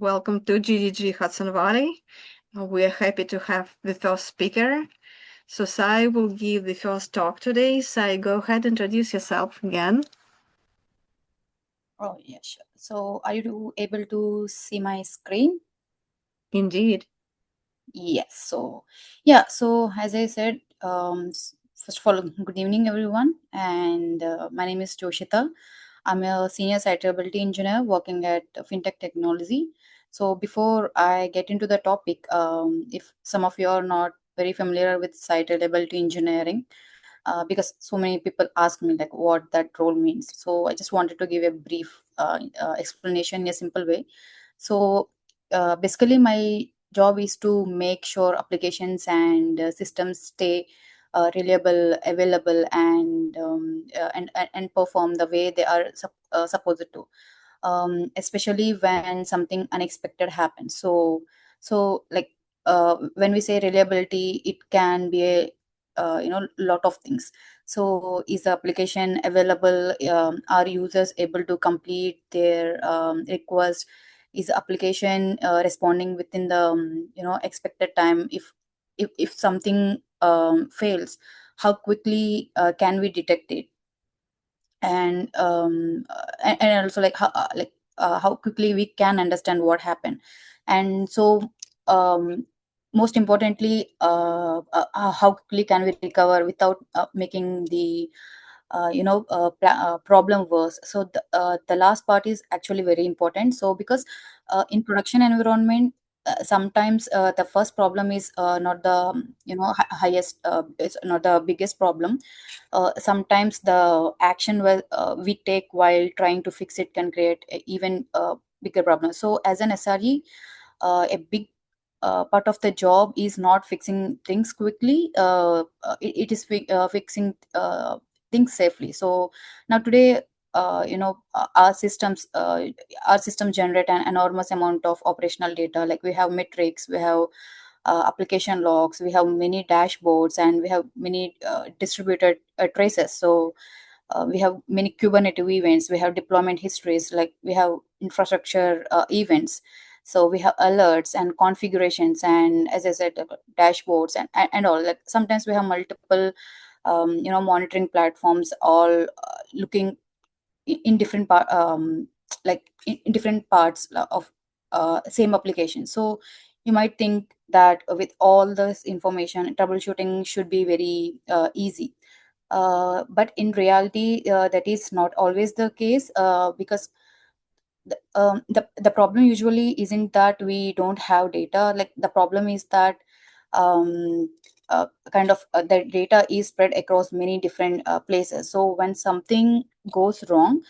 Welcome to GDG Hudson Valley. We are happy to have the first speaker. So Sai will give the first talk today. Sai, go ahead, introduce yourself again. Oh, yeah, sure. So are you able to see my screen? Indeed. Yes. So as I said, first of all, good evening, everyone. And my name is Joshitha. I'm a senior site reliability engineer working at FinTech Technology. So before I get into the topic, if some of you are not very familiar with site reliability engineering, because so many people ask me like what that role means, so I just wanted to give a brief explanation in a simple way. So basically my job is to make sure applications and systems stay reliable, available, and perform the way they are supposed to, especially when something unexpected happens. So when we say reliability, it can be a lot of things. So is the application available? Are users able to complete their request? Is the application responding within the expected time? If something fails, how quickly can we detect it? And also how quickly we can understand what happened. And so um, most importantly, how quickly can we recover without making the problem worse. So the last part is actually very important. So because in production environment, sometimes the first problem is not the highest, it's not the biggest problem. Sometimes the action we take while trying to fix it can create a even bigger problem. So as an SRE, a big part of the job is not fixing things quickly. It is fixing things safely. So now today, our system generate an enormous amount of operational data. Like we have metrics, we have application logs, we have many dashboards, and we have many distributed traces. So we have many Kubernetes events, we have deployment histories, like we have infrastructure events. So we have alerts and configurations, and as I said, dashboards and all. Like sometimes we have multiple monitoring platforms, all looking in different in different parts of same application. So you might think that with all this information, troubleshooting should be very easy. But in reality, that is not always the case, because the problem usually isn't that we don't have data. Like the problem is that um, the data is spread across many different places. So when something goes wrong,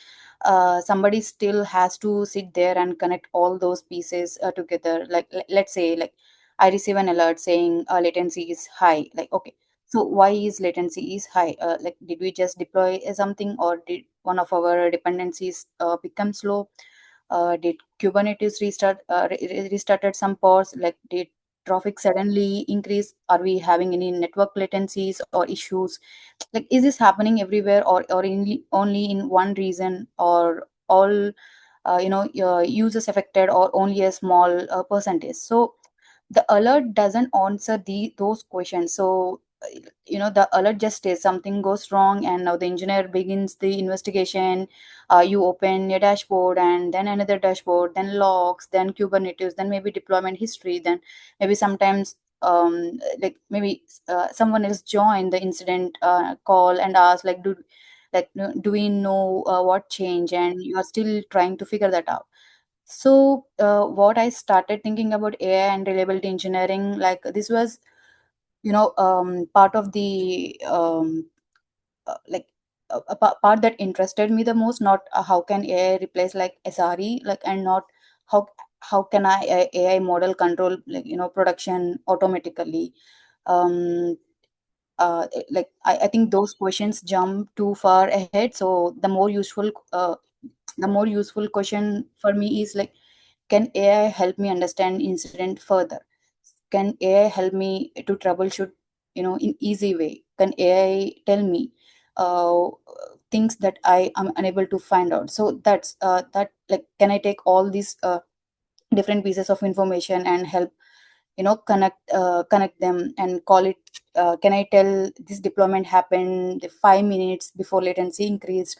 somebody still has to sit there and connect all those pieces together. Like let's say, like I receive an alert saying latency is high. Like, okay, so why is latency is high? Like, did we just deploy something, or did one of our dependencies become slow? Did Kubernetes restarted some pods? Like, did traffic suddenly increase? Are we having any network latencies or issues? Like, is this happening everywhere, or only in one region, or all users affected, or only a small percentage? So the alert doesn't answer those questions. So the alert just says something goes wrong, and now the engineer begins the investigation. You open your dashboard, and then another dashboard, then logs, then Kubernetes, then maybe deployment history, then maybe sometimes like maybe someone else joined the incident call and ask, like, do we know what changed, and you are still trying to figure that out. So what I started thinking about AI and reliability engineering, like this was part of the part that interested me the most. Not how can AI replace like SRE, like, and not how can AI model control, like, production automatically. um I think those questions jump too far ahead. So the more useful question for me is like, can AI help me understand incident further? Can AI help me to troubleshoot, in easy way? Can AI tell me uh, things that I am unable to find out? So that's that. Like, can I take all these different pieces of information and help connect them and call it. Can I tell this deployment happened 5 minutes before latency increased?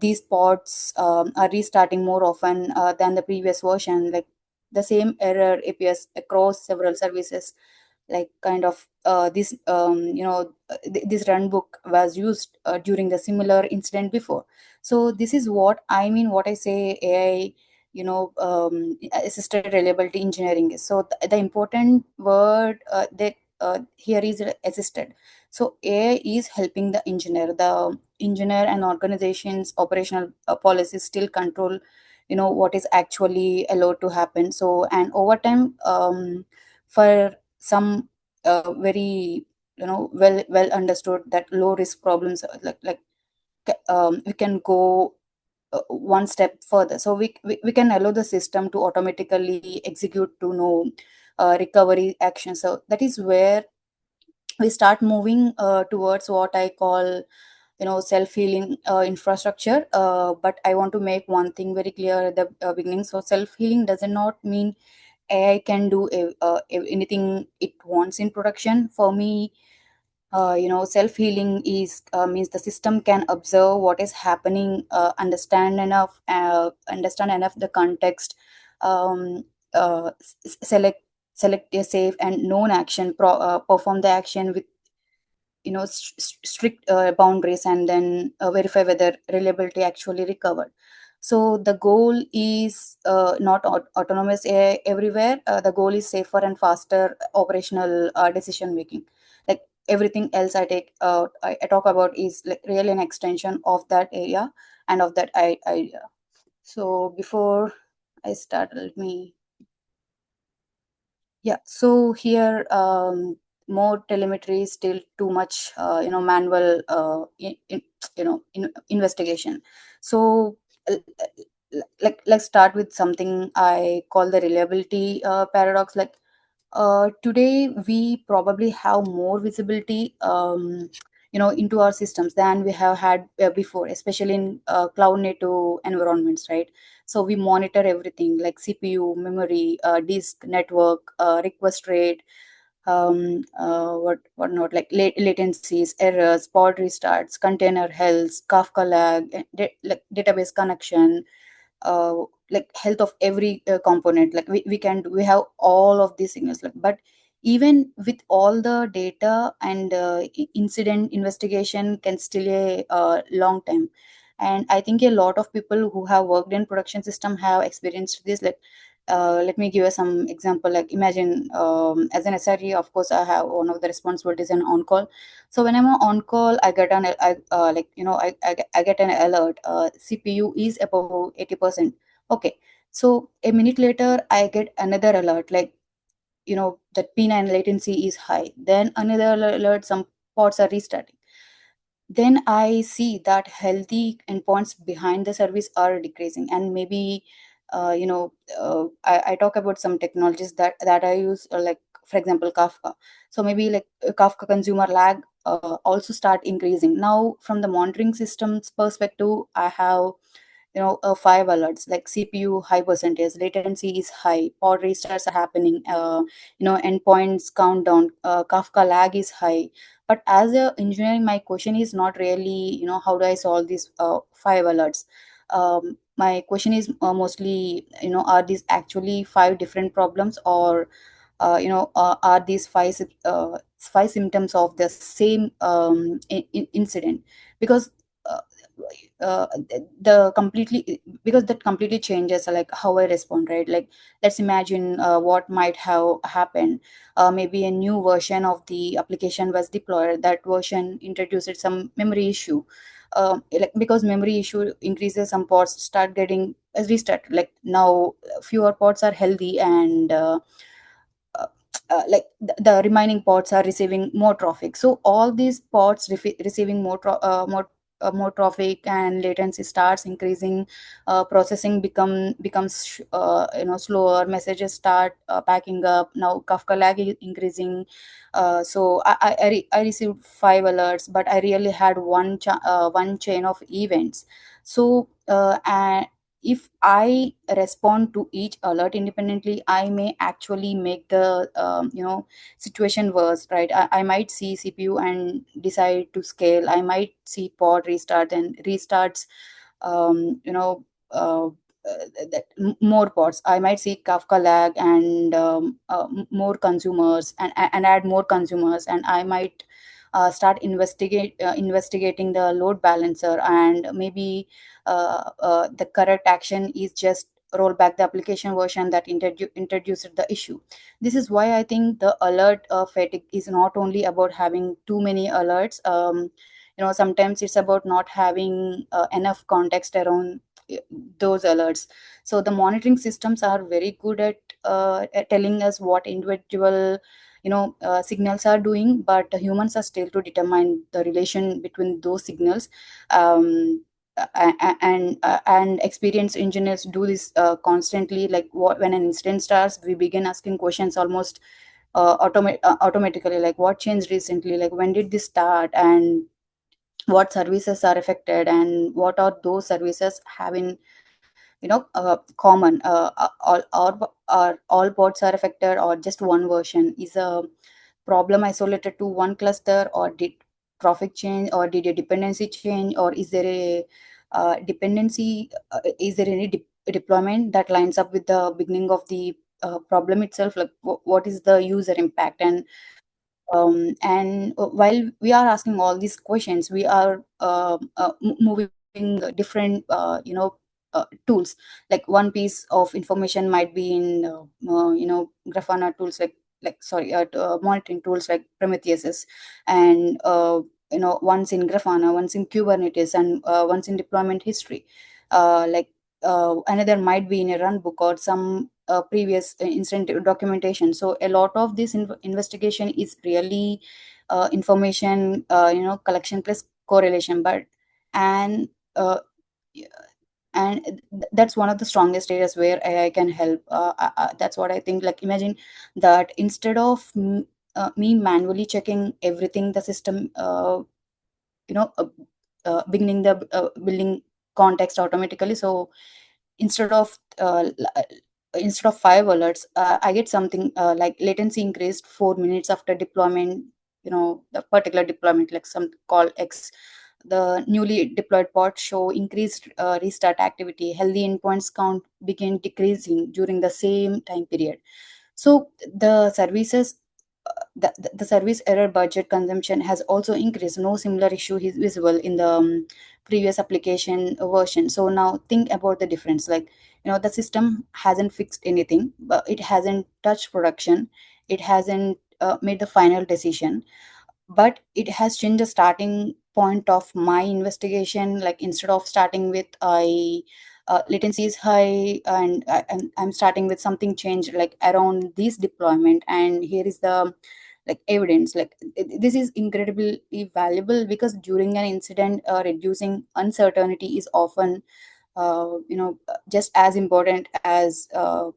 These pods are restarting more often than the previous version. Like the same error appears across several services. Like kind of this this run book was used during the similar incident before. So this is what I mean, what I say AI, assisted reliability engineering is. So the important word that here is assisted. So AI is helping the engineer and organizations operational policies still control what is actually allowed to happen. So and over time, for some very well understood that low risk problems, we can go one step further. So we can allow the system to automatically execute to know recovery action. So that is where we start moving towards what I call self-healing infrastructure. But I want to make one thing very clear at the beginning. So self-healing does not mean AI can do anything it wants in production. For me, self-healing is means the system can observe what is happening, understand enough the context, um, select a safe and known action, perform the action with strict boundaries, and then verify whether reliability actually recovered. So the goal is not autonomous AI everywhere. The goal is safer and faster operational decision making. Like everything else I talk about is like really an extension of that area and of that idea. So before I start, let me. Yeah, so here, more telemetry is still too much, manual, investigation. So, like, let's start with something I call the reliability paradox. Like, today we probably have more visibility, into our systems than we have had before, especially in cloud native environments, right? So we monitor everything like CPU, memory, disk, network, request rate, what not, like latencies, errors, pod restarts, container health, Kafka lag, like database connection, uh, like health of every component. Like we have all of these signals. Like, but even with all the data and incident investigation can still a long time. And I think a lot of people who have worked in production system have experienced this. Like, let me give you some example. Like imagine, as an SRE, of course I have one of the responsibilities and on call. So when I'm on call, I get I get an alert, CPU is above 80%. Okay, so a minute later I get another alert, like that P9 latency is high. Then another alert, some pods are restarting. Then I see that healthy endpoints behind the service are decreasing. And maybe I talk about some technologies that I use, like for example Kafka. So maybe like Kafka consumer lag also start increasing. Now from the monitoring systems perspective, I have 5 alerts like CPU high percentage, latency is high, pod restarts are happening, endpoints countdown, Kafka lag is high. But as a engineering, my question is not really how do I solve these 5 alerts. My question is mostly, are these actually 5 different problems, or are these five symptoms of the same incident? Because uh, the completely, because that completely changes like how I respond, right? Like let's imagine what might have happened. Maybe a new version of the application was deployed. That version introduced some memory issue. Like because memory issue increases, some ports start getting restarted. Like now fewer ports are healthy, and uh, the remaining pods are receiving more traffic. So all these pods receiving more traffic, and latency starts increasing. Processing becomes slower. Messages start packing up. Now Kafka lag is increasing. So I received 5 alerts, but I really had one chain of events. So and if I respond to each alert independently, I may actually make the situation worse, right? I might see CPU and decide to scale. I might see pod restart and restarts, um, you know uh, more pods. I might see Kafka lag and more consumers, and add more consumers, and I might start investigating the load balancer, and maybe the correct action is just roll back the application version that introduced the issue. This is why I think the alert fatigue is not only about having too many alerts. Sometimes it's about not having enough context around uh, those alerts. So the monitoring systems are very good at telling us what individual signals are doing, but humans are still to determine the relation between those signals. Um, and experienced engineers do this constantly. Like when an incident starts, we begin asking questions almost automatically, like what changed recently, like when did this start, and what services are affected, and what are those services having common. Are all ports are affected, or just one version? Is a problem isolated to one cluster, or did traffic change, or did a dependency change, or is there a dependency is there any deployment that lines up with the beginning of the problem itself? Like what is the user impact? And while we are asking all these questions, we are moving different tools. Like one piece of information might be in Grafana tools, like sorry monitoring tools like Prometheus, and once in Grafana, once in Kubernetes, and once in deployment history. Another might be in a run book or some previous incident documentation. So a lot of this investigation is really information collection plus correlation. But and uh, that's one of the strongest areas where AI can help. That's what I think. Like imagine that instead of me manually checking everything, the system you know uh, beginning the building context automatically. So instead of instead of 5 alerts, I get something like latency increased 4 minutes after deployment. The particular deployment, like some call X, the newly deployed pods show increased restart activity. Healthy endpoints count begin decreasing during the same time period. So the services the service error budget consumption has also increased. No similar issue is visible in the previous application version. So now think about the difference. Like the system hasn't fixed anything, but it hasn't touched production. It hasn't made the final decision, but it has changed the starting point of my investigation. Like instead of starting with I latency is high, and I'm starting with something changed like around this deployment, and here is the like evidence. Like this is incredibly valuable, because during an incident, reducing uncertainty is often just as important as uh,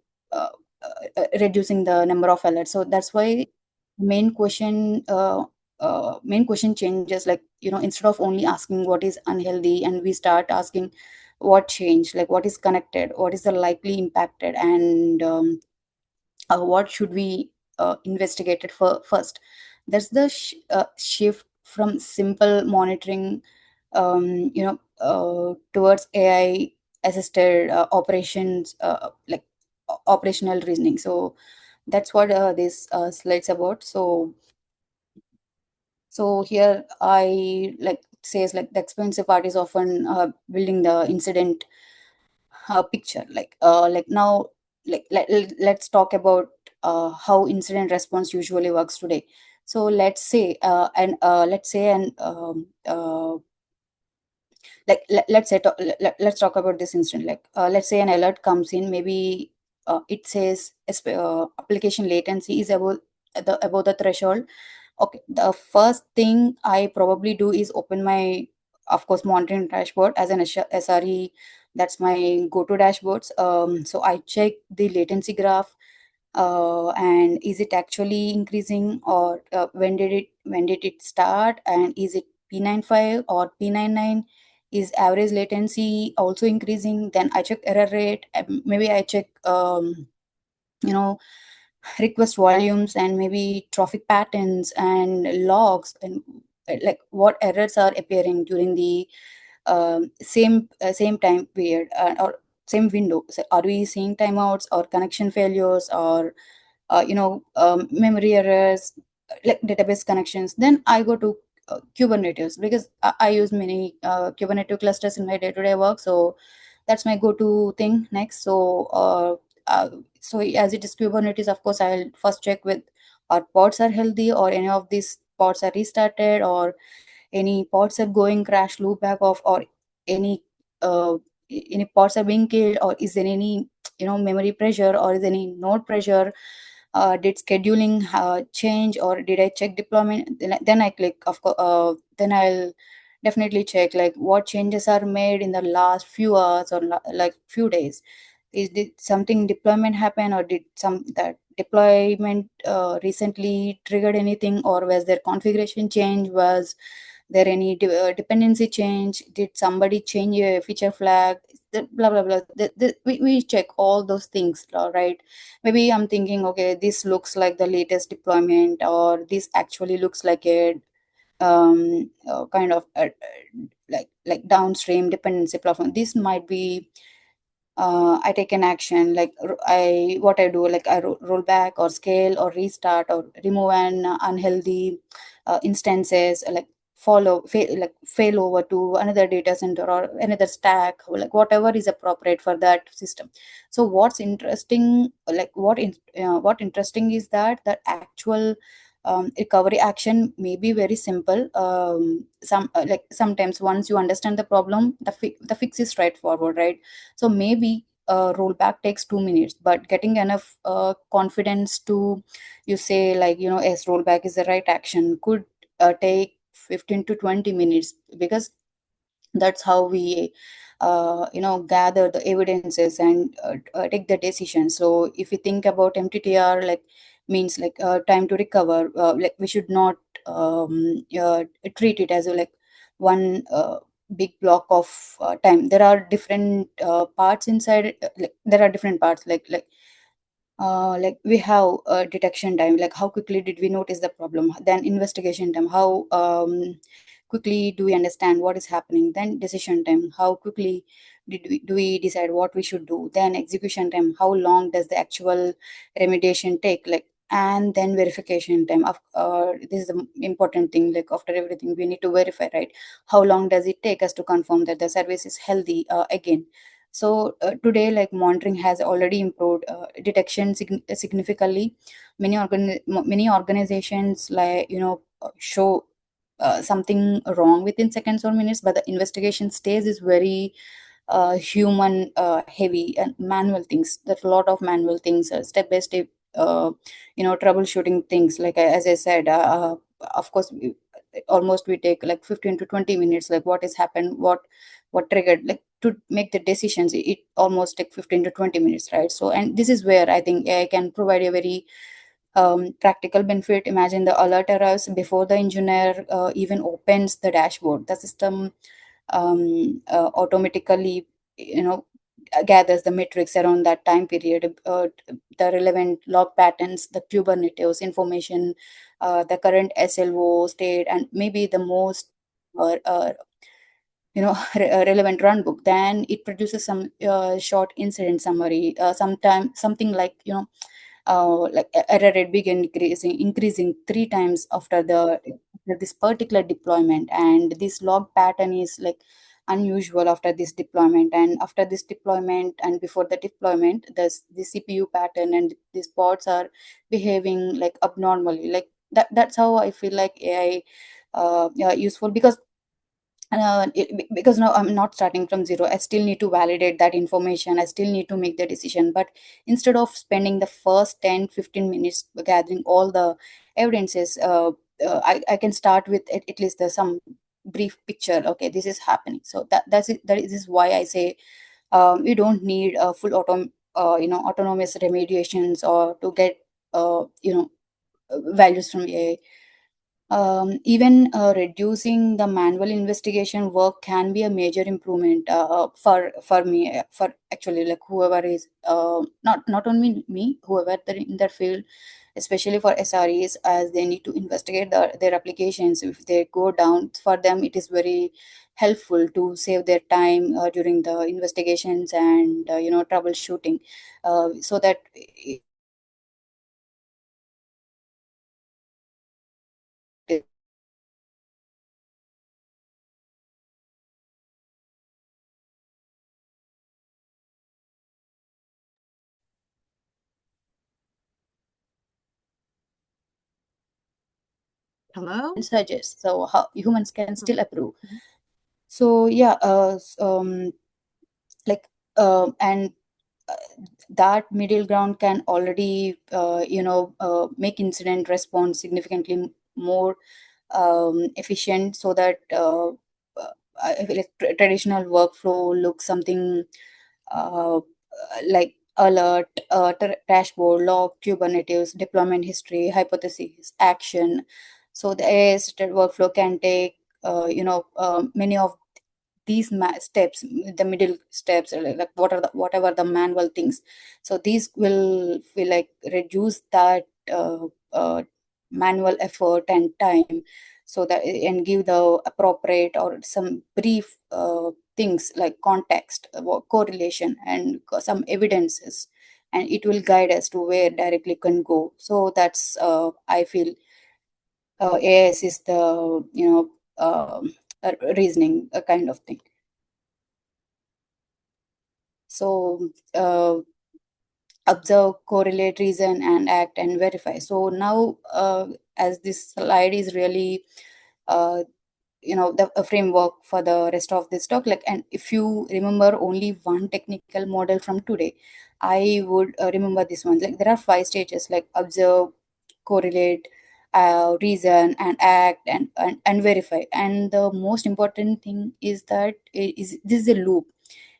reducing the number of alerts. So that's why main question main question changes. Like instead of only asking what is unhealthy, and we start asking what changed, like what is connected, what is the likely impacted, and what should we investigate it for first. That's the shift from simple monitoring towards AI assisted operations, like operational reasoning. So that's what this slides about. So here I like says like the expensive part is often building the incident picture. Like now, let's talk about how incident response usually works today. So let's say and like let's talk about this incident. Like let's say an alert comes in. Maybe it says application latency is above the threshold. Okay, the first thing I probably do is open my, of course, monitoring dashboard as an SRE. That's my go-to dashboards. So I check the latency graph, and is it actually increasing, or when did it start, and is it P95 or P99? Is average latency also increasing? Then I check error rate, maybe I check you know request volumes, and maybe traffic patterns and logs, and like what errors are appearing during the same time period, or same window. So are we seeing timeouts or connection failures, or memory errors, like database connections? Then I go to Kubernetes, because I use many Kubernetes clusters in my day-to-day work. So that's my go-to thing next. So as it is Kubernetes, of course I'll first check with our pods are healthy, or any of these pods are restarted, or any pods are going crash loop back off, or any uh, any pods are being killed, or is there any memory pressure, or is there any node pressure, did scheduling change, or did I check deployment? Then I click, of course, then I'll definitely check like what changes are made in the last few hours, or like few days. Did something deployment happen, or did some that deployment recently triggered anything, or was there configuration change, was there any dependency change, did somebody change a feature flag, blah blah blah. We check all those things, right? Maybe I'm thinking, okay, this looks like the latest deployment, or this actually looks like a kind of like downstream dependency platform. This might be I take an action, like I what I do, like I roll back, or scale, or restart, or remove an unhealthy instances, like like fail over to another data center or another stack, or like whatever is appropriate for that system. So what's interesting, like what interesting is that the actual recovery action may be very simple. Like sometimes once you understand the problem, the fix is straightforward, right? So maybe rollback takes 2 minutes, but getting enough confidence to you say like yes, rollback is the right action could take 15 to 20 minutes, because that's how we gather the evidences and take the decision. So if you think about mttr, like means like time to recover, like we should not treat it as a, like one big block of time. There are different parts inside it, like there are different parts, like we have detection time, like how quickly did we notice the problem, then investigation time, how quickly do we understand what is happening, then decision time, how quickly do we decide what we should do, then execution time, how long does the actual remediation take, like, and then verification time of this is the important thing, like after everything we need to verify, right? How long does it take us to confirm that the service is healthy again? So today, like monitoring has already improved detection significantly. Many organizations, like show something wrong within seconds or minutes, but the investigation stage is very human heavy and manual things. There's a lot of manual things, step by step, troubleshooting things. Like as I said, of course, almost we take like 15 to 20 minutes. Like what has happened, what triggered, like to make the decisions. It almost take 15 to 20 minutes, right? So, and this is where I think AI can provide a very practical benefit. Imagine the alert arrives before the engineer even opens the dashboard. The system automatically, gathers the metrics around that time period, the relevant log patterns, the Kubernetes information, the current SLO state, and maybe the most uh, uh, relevant run book. Then it produces some short incident summary, sometime something like like error rate begin increasing 3 times after this particular deployment, and this log pattern is like unusual after this deployment, and after this deployment and before the deployment, the CPU pattern and these pods are behaving like abnormally, like that's how I feel like AI yeah, useful, because now I'm not starting from zero. I still need to validate that information, I still need to make the decision. But instead of spending the first 10-15 minutes gathering all the evidences, I can start with at least some brief picture. Okay, this is happening. So that's it. That is why I say you don't need a full autonomous remediations or to get values from AI. Even reducing the manual investigation work can be a major improvement for me, for actually like whoever is not only me, whoever in their field, especially for SREs, as they need to investigate their applications. If they go down, for them it is very helpful to save their time during the investigations and troubleshooting, so that Hello? suggest, so how humans can Mm, still approve. mhm. So yeah, like and uh, that middle ground can already make incident response significantly more efficient, so that I feel like traditional workflow looks something like alert, dashboard, log, Kubernetes, deployment history, hypothesis, action. So the AI-assisted workflow can take many of these steps, the middle steps, like what are the whatever the manual things. So these will feel like reduce that manual effort and time, so that and give the appropriate or some brief things like context, correlation, and some evidences, and it will guide us to where directly can go. So that's I feel AIS is the reasoning kind of thing. So observe, correlate, reason, and act and verify. So now, as this slide is really uh, the a framework for the rest of this talk, like, and if you remember only one technical model from today, I would remember this one. Like, there are 5 stages, like observe, correlate, reason, and act, and verify. And the most important thing is that is this is a loop.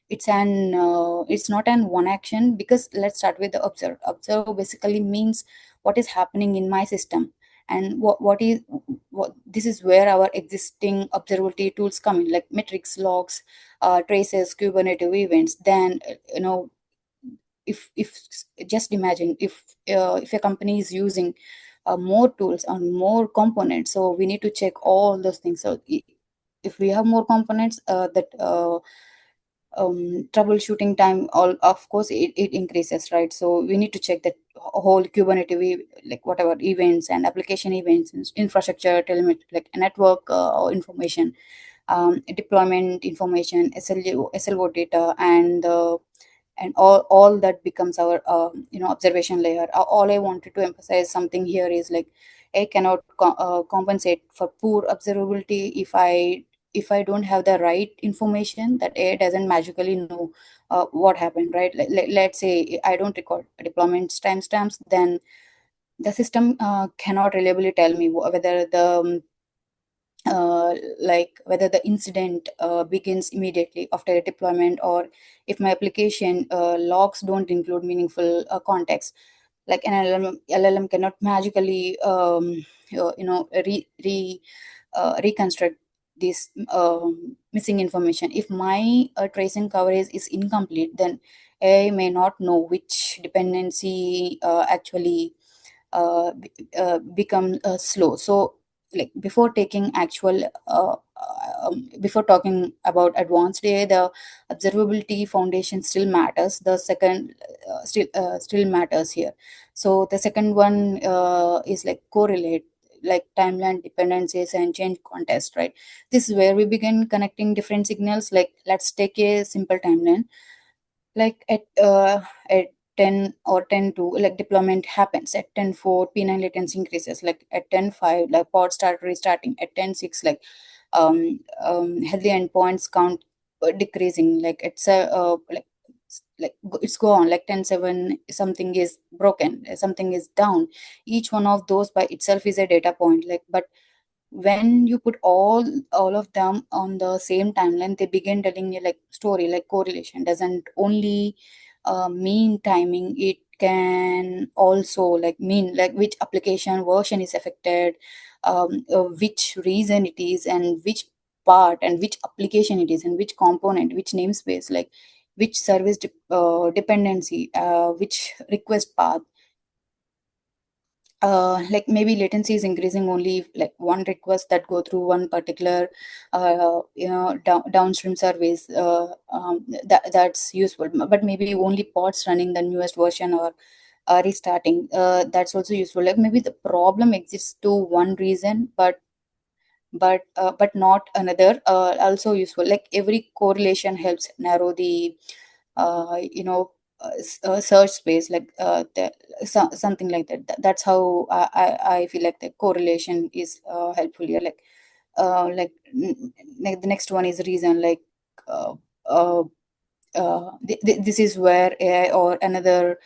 It's not an one action, because let's start with the observe. Observe basically means what is happening in my system, and what this is where our existing observability tools come in, like metrics, logs, traces, Kubernetes events. Then if just imagine if a company is using more tools and more components, so we need to check all those things. So if we have more components, that troubleshooting time, all of course it increases, right? So we need to check that whole Kubernetes like whatever events and application events, infrastructure, telemetry, like network information, deployment information, SLO data, and all that becomes our observation layer. All I wanted to emphasize something here is like I cannot compensate for poor observability if I don't have the right information. That AI doesn't magically know what happened, right? Let's say I don't record deployment timestamps, then the system cannot reliably tell me whether whether the incident begins immediately after a deployment, or if my application logs don't include meaningful context. Like an LLM cannot magically reconstruct this missing information. If my tracing coverage is incomplete, then AI may not know which dependency actually become slow. So like before talking about advanced AI, the observability foundation still matters. The second still matters here. So the second one is like correlate, like timeline dependencies and change context, right? This is where we begin connecting different signals. Like, let's take a simple timeline. Like at 10 or 10 to, like, deployment happens at 10:04, p9 latency increases. Like at 10:05, like pods start restarting. At 10:06, like healthy endpoints count decreasing. Like it's a it's go on. Like 10:07, something is broken, something is down. Each one of those by itself is a data point. Like, but when you put all of them on the same timeline, they begin telling you like story. Like correlation doesn't only mean timing, it can also like mean like which application version is affected, which reason it is, and which part and which application it is, and which component, which namespace, like which service dependency, which request path. Like maybe latency is increasing only if like one request that go through one particular downstream service, that's useful, but maybe only pods running the newest version or restarting, that's also useful. Like maybe the problem exists to one reason, but not another, also useful. Like every correlation helps narrow the search space, like something like that. That's how I feel like the correlation is helpful here. Like the next one is reason. Like uh, uh, this is where AI or another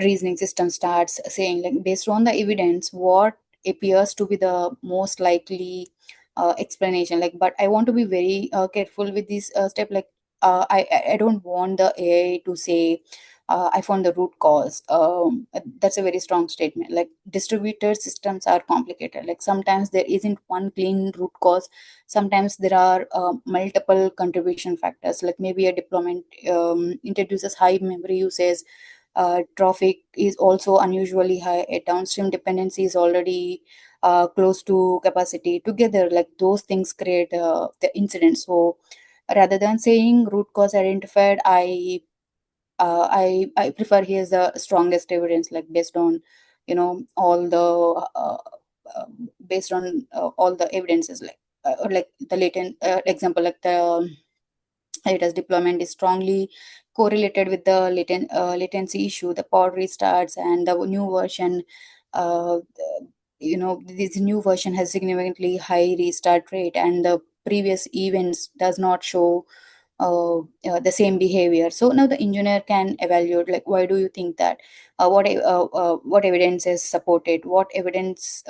reasoning system starts saying, like, based on the evidence, what appears to be the most likely explanation. Like, but I want to be very careful with this step. Like, I don't want the AI to say, I found the root cause. That's a very strong statement. Like, distributed systems are complicated. Like, sometimes there isn't one clean root cause. Sometimes there are multiple contribution factors. Like maybe a deployment introduces high memory usage, traffic is also unusually high, a downstream dependency is already close to capacity. Together, like those things create the incident. So rather than saying root cause identified, I prefer here's the strongest evidence, like based on all the based on all the evidences, or like the latent example, like the latest deployment is strongly correlated with the latency issue. The pod restarts and the new version, uh, this new version has significantly high restart rate, and the previous events does not show the same behavior. So now the engineer can evaluate, like, why do you think that? What evidence is supported? What evidence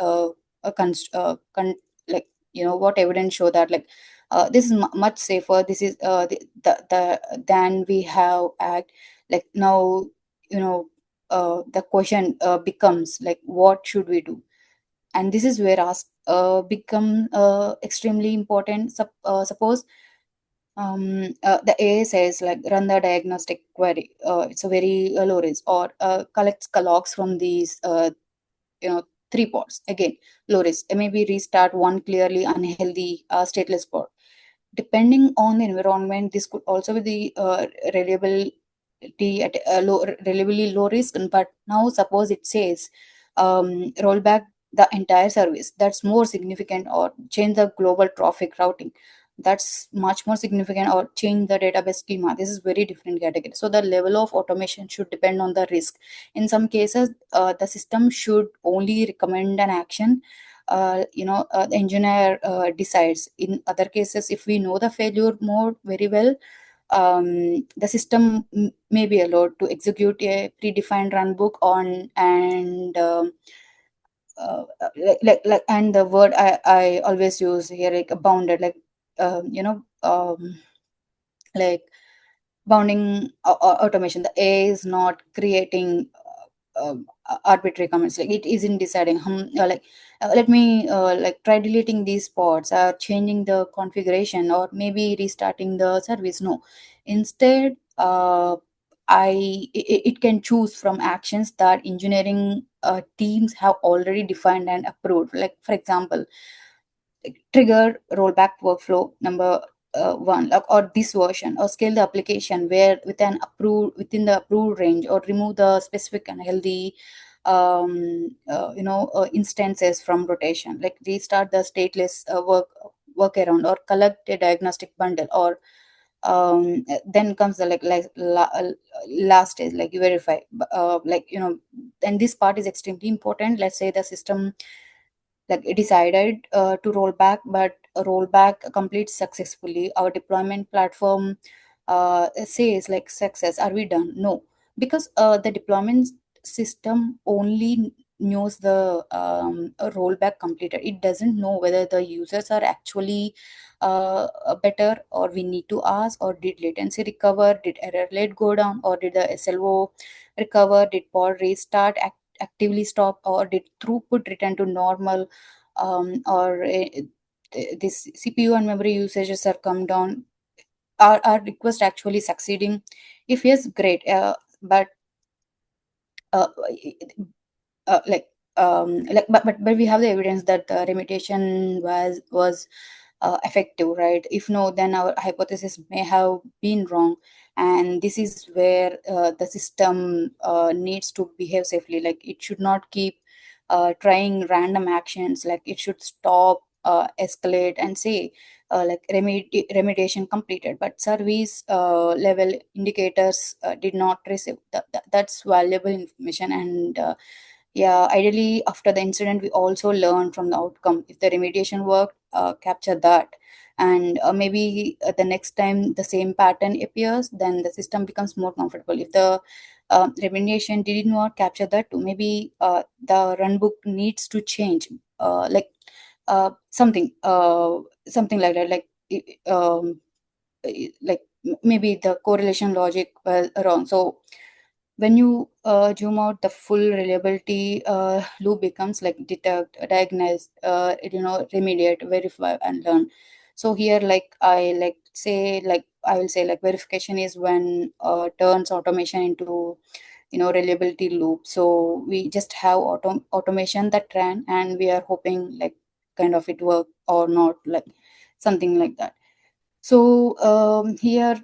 like what evidence show that, like, this is much safer. This is the than we have act. Like now, the question becomes, like, what should we do? And this is where ask become extremely important. Suppose the AI says, like, run the diagnostic query. It's a very low risk, or collects logs from these three pods. Again, low risk. Maybe restart one clearly unhealthy stateless pod. Depending on the environment, this could also be the reliability at a relatively low risk. But now suppose it says, roll back the entire service. That's more significant. Or change the global traffic routing. That's much more significant. Or change the database schema. This is very different category. So the level of automation should depend on the risk. In some cases, the system should only recommend an action, the engineer decides. In other cases, if we know the failure mode very well, the system may be allowed to execute a predefined runbook on. And and the word I always use here, like, bounded, like, like bounding automation. The AI is not creating arbitrary comments. Like, it isn't deciding, let me like try deleting these spots, or changing the configuration, or maybe restarting the service. No, instead, it can choose from actions that engineering teams have already defined and approved. Like, for example, trigger rollback workflow number one, like, or this version, or scale the application where within the approved range, or remove the specific unhealthy instances from rotation. Like, restart the stateless workaround, or collect a diagnostic bundle. Or then comes the last stage, like, you verify. And this part is extremely important. Let's say the system, like, it decided to roll back, but a rollback completes successfully. Our deployment platform says, like, success, are we done? No, because the deployment system only knows the rollback completed. It doesn't know whether the users are actually better, or we need to ask, or did latency recover, did error rate go down, or did the SLO recover, did pod restart actively stop, or did throughput return to normal, or this CPU and memory usages are come down? Are our request actually succeeding? If yes, great. But uh, but we have the evidence that the remediation was effective, right? If no, then our hypothesis may have been wrong, and this is where the system needs to behave safely. Like it should not keep trying random actions. Like it should stop, escalate, and say remediation completed, but service level indicators did not receive that's valuable information. And yeah, ideally after the incident we also learn from the outcome. If the remediation worked, capture that, and maybe the next time the same pattern appears, then the system becomes more comfortable. If the remediation did not capture that too, maybe the runbook needs to change, like something like that, like maybe the correlation logic was wrong. So when you zoom out, the full reliability loop becomes like detect, diagnose, remediate, verify, and learn. So here, I will say like verification is when turns automation into reliability loop. So we just have automation that ran, and we are hoping like kind of it work or not, like something like that. So here,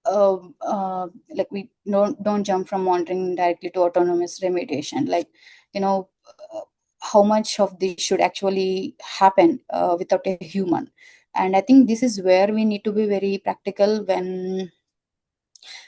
like we don't jump from monitoring directly to autonomous remediation. Like you know uh, how much of this should actually happen without a human? And I think this is where we need to be very practical.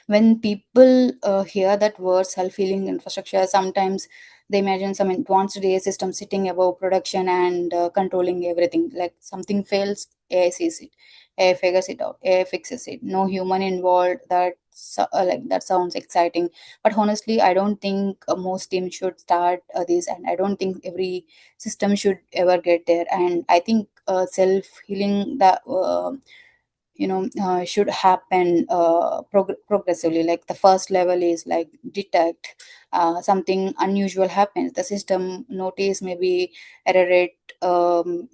When people hear that word self-healing infrastructure, sometimes they imagine some advanced AI system sitting above production and controlling everything. Like something fails, AI sees it, AI figures it out, AI fixes it, no human involved. That sounds exciting, but honestly I don't think most teams should start this, and I don't think every system should ever get there. And I think self-healing that should happen progressively. Like the first level is like detect something unusual happens, the system notice maybe error rate,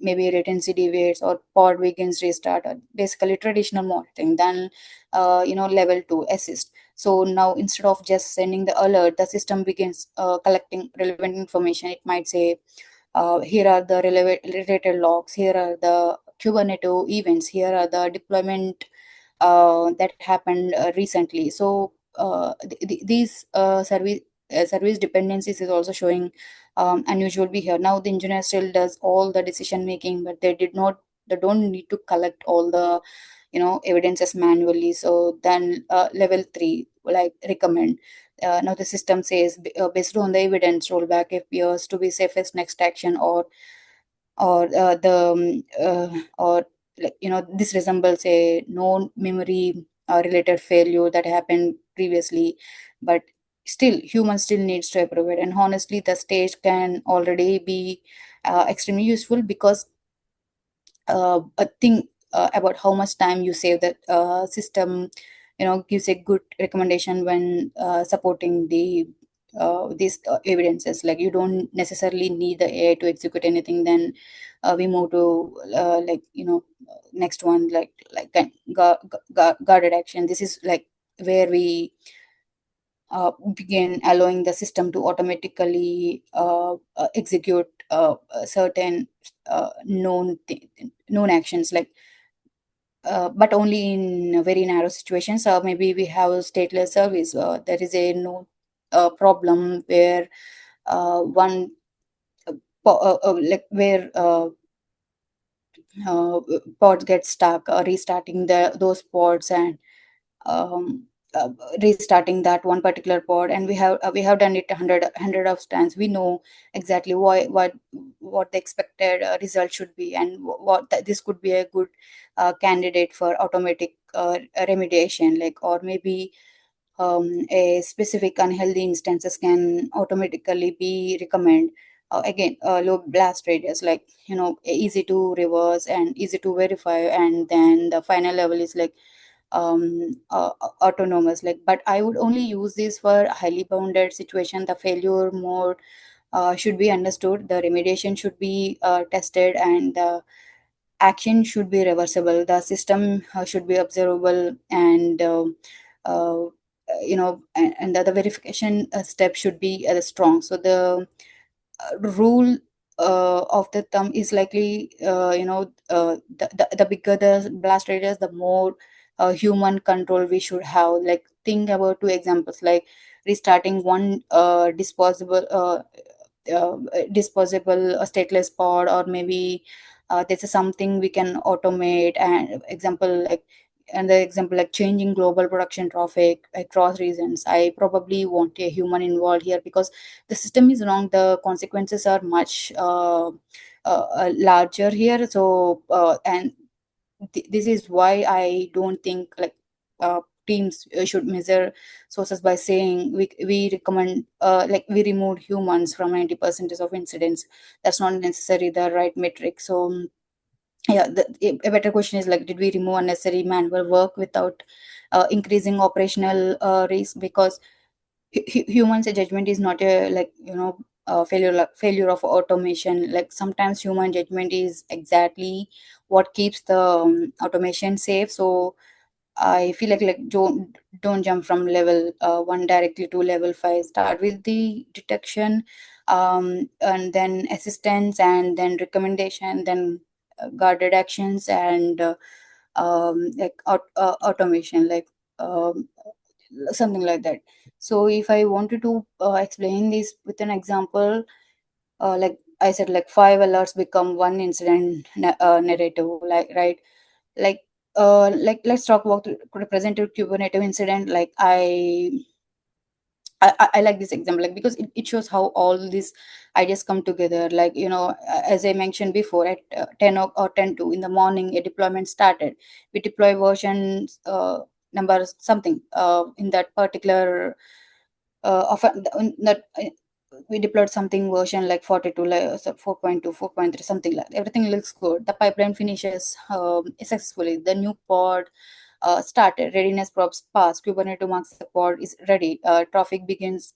maybe latency deviates, or pod begins restart, or basically traditional monitoring. Then level 2 assist. So now instead of just sending the alert, the system begins collecting relevant information. It might say, here are the related logs, here are the Kubernetes events, here are the deployment that happened recently. So these service dependencies is also showing unusual behavior. Now the engineer still does all the decision making, but they don't need to collect all the evidences manually. So then level 3, like recommend. Now the system says, based on the evidence, rollback appears to be safest next action, or like this resembles a known memory related failure that happened previously. But still humans still needs to approve it. And honestly the stage can already be extremely useful, because a thing about how much time you save, that system gives a good recommendation when supporting these evidences. Like you don't necessarily need the AI to execute anything. Then we move to next one, guarded action. This is like where we begin allowing the system to automatically execute certain known actions, like but only in very narrow situations. Maybe we have a stateless service. There is a no problem where one like where uh, pods get stuck, restarting those pods, and um, uh, restarting that one particular pod. And we have done it hundred of times. We know exactly what the expected result should be, and this could be a good candidate for automatic remediation. Like, or maybe a specific unhealthy instances can automatically be recommend. Again, low blast radius, like easy to reverse and easy to verify. And then the final level is like autonomous. Like, but I would only use this for highly bounded situation. The failure mode should be understood, the remediation should be tested, and the action should be reversible. The system should be observable, and uh, and the verification step should be strong. So the rule of the thumb is likely, the bigger the blast radius, the more human control we should have. Like, think about two examples, like restarting one uh, disposable stateless pod, or maybe this is something we can automate. And example like and the example like changing global production traffic across regions, I probably want a human involved here, because the system is wrong, the consequences are much larger here. So and this is why I don't think like teams should measure sources by saying we recommend like we removed humans from 90% of incidents. That's not necessarily the right metric. So yeah, a better question is like, did we remove unnecessary manual work without increasing operational risk? Because humans judgment is not a, like, failure of automation. Like, sometimes human judgment is exactly what keeps the automation safe. So I feel like don't jump from level 1 directly to level 5. Start with the detection, and then assistance, and then recommendation, then guarded actions, and automation, like um, something like that. So if I wanted to explain this with an example, like I said, like 5 alerts become one incident narrative, like, right? Like, let's talk about the representative Kubernetes incident. Like, I like this example, like, because it shows how all these ideas come together. Like, as I mentioned before, at 10 or 10 to in the morning, a deployment started. We deploy versions number something in that particular of that we deployed something version like 42, like, so 4.2, 4.3, something like that. Everything looks good. The pipeline finishes successfully. The new pod started. Readiness props pass. Kubernetes marks the pod is ready. Traffic begins.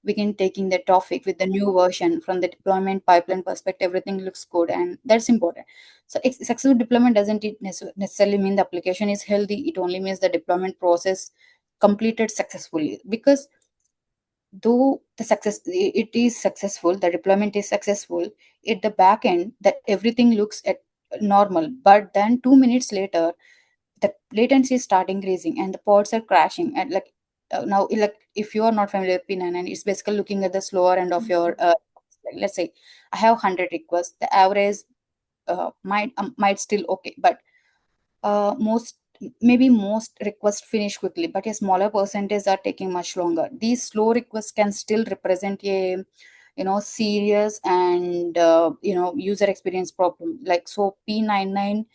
Begin taking the traffic with the new version. From the deployment pipeline perspective, everything looks good, and that's important. So successful deployment doesn't it necessarily mean the application is healthy. It only means the deployment process completed successfully. Because though it is successful, the deployment is successful, at the back end that everything looks at normal, but then 2 minutes later the latency is start increasing and the pods are crashing. And like, now, like, if you are not familiar with P99, it's basically looking at the slower end of your like, let's say I have 100 requests, the average might still okay, but most maybe most requests finish quickly, but a smaller percentage are taking much longer. These slow requests can still represent a serious and user experience problem. Like, so P99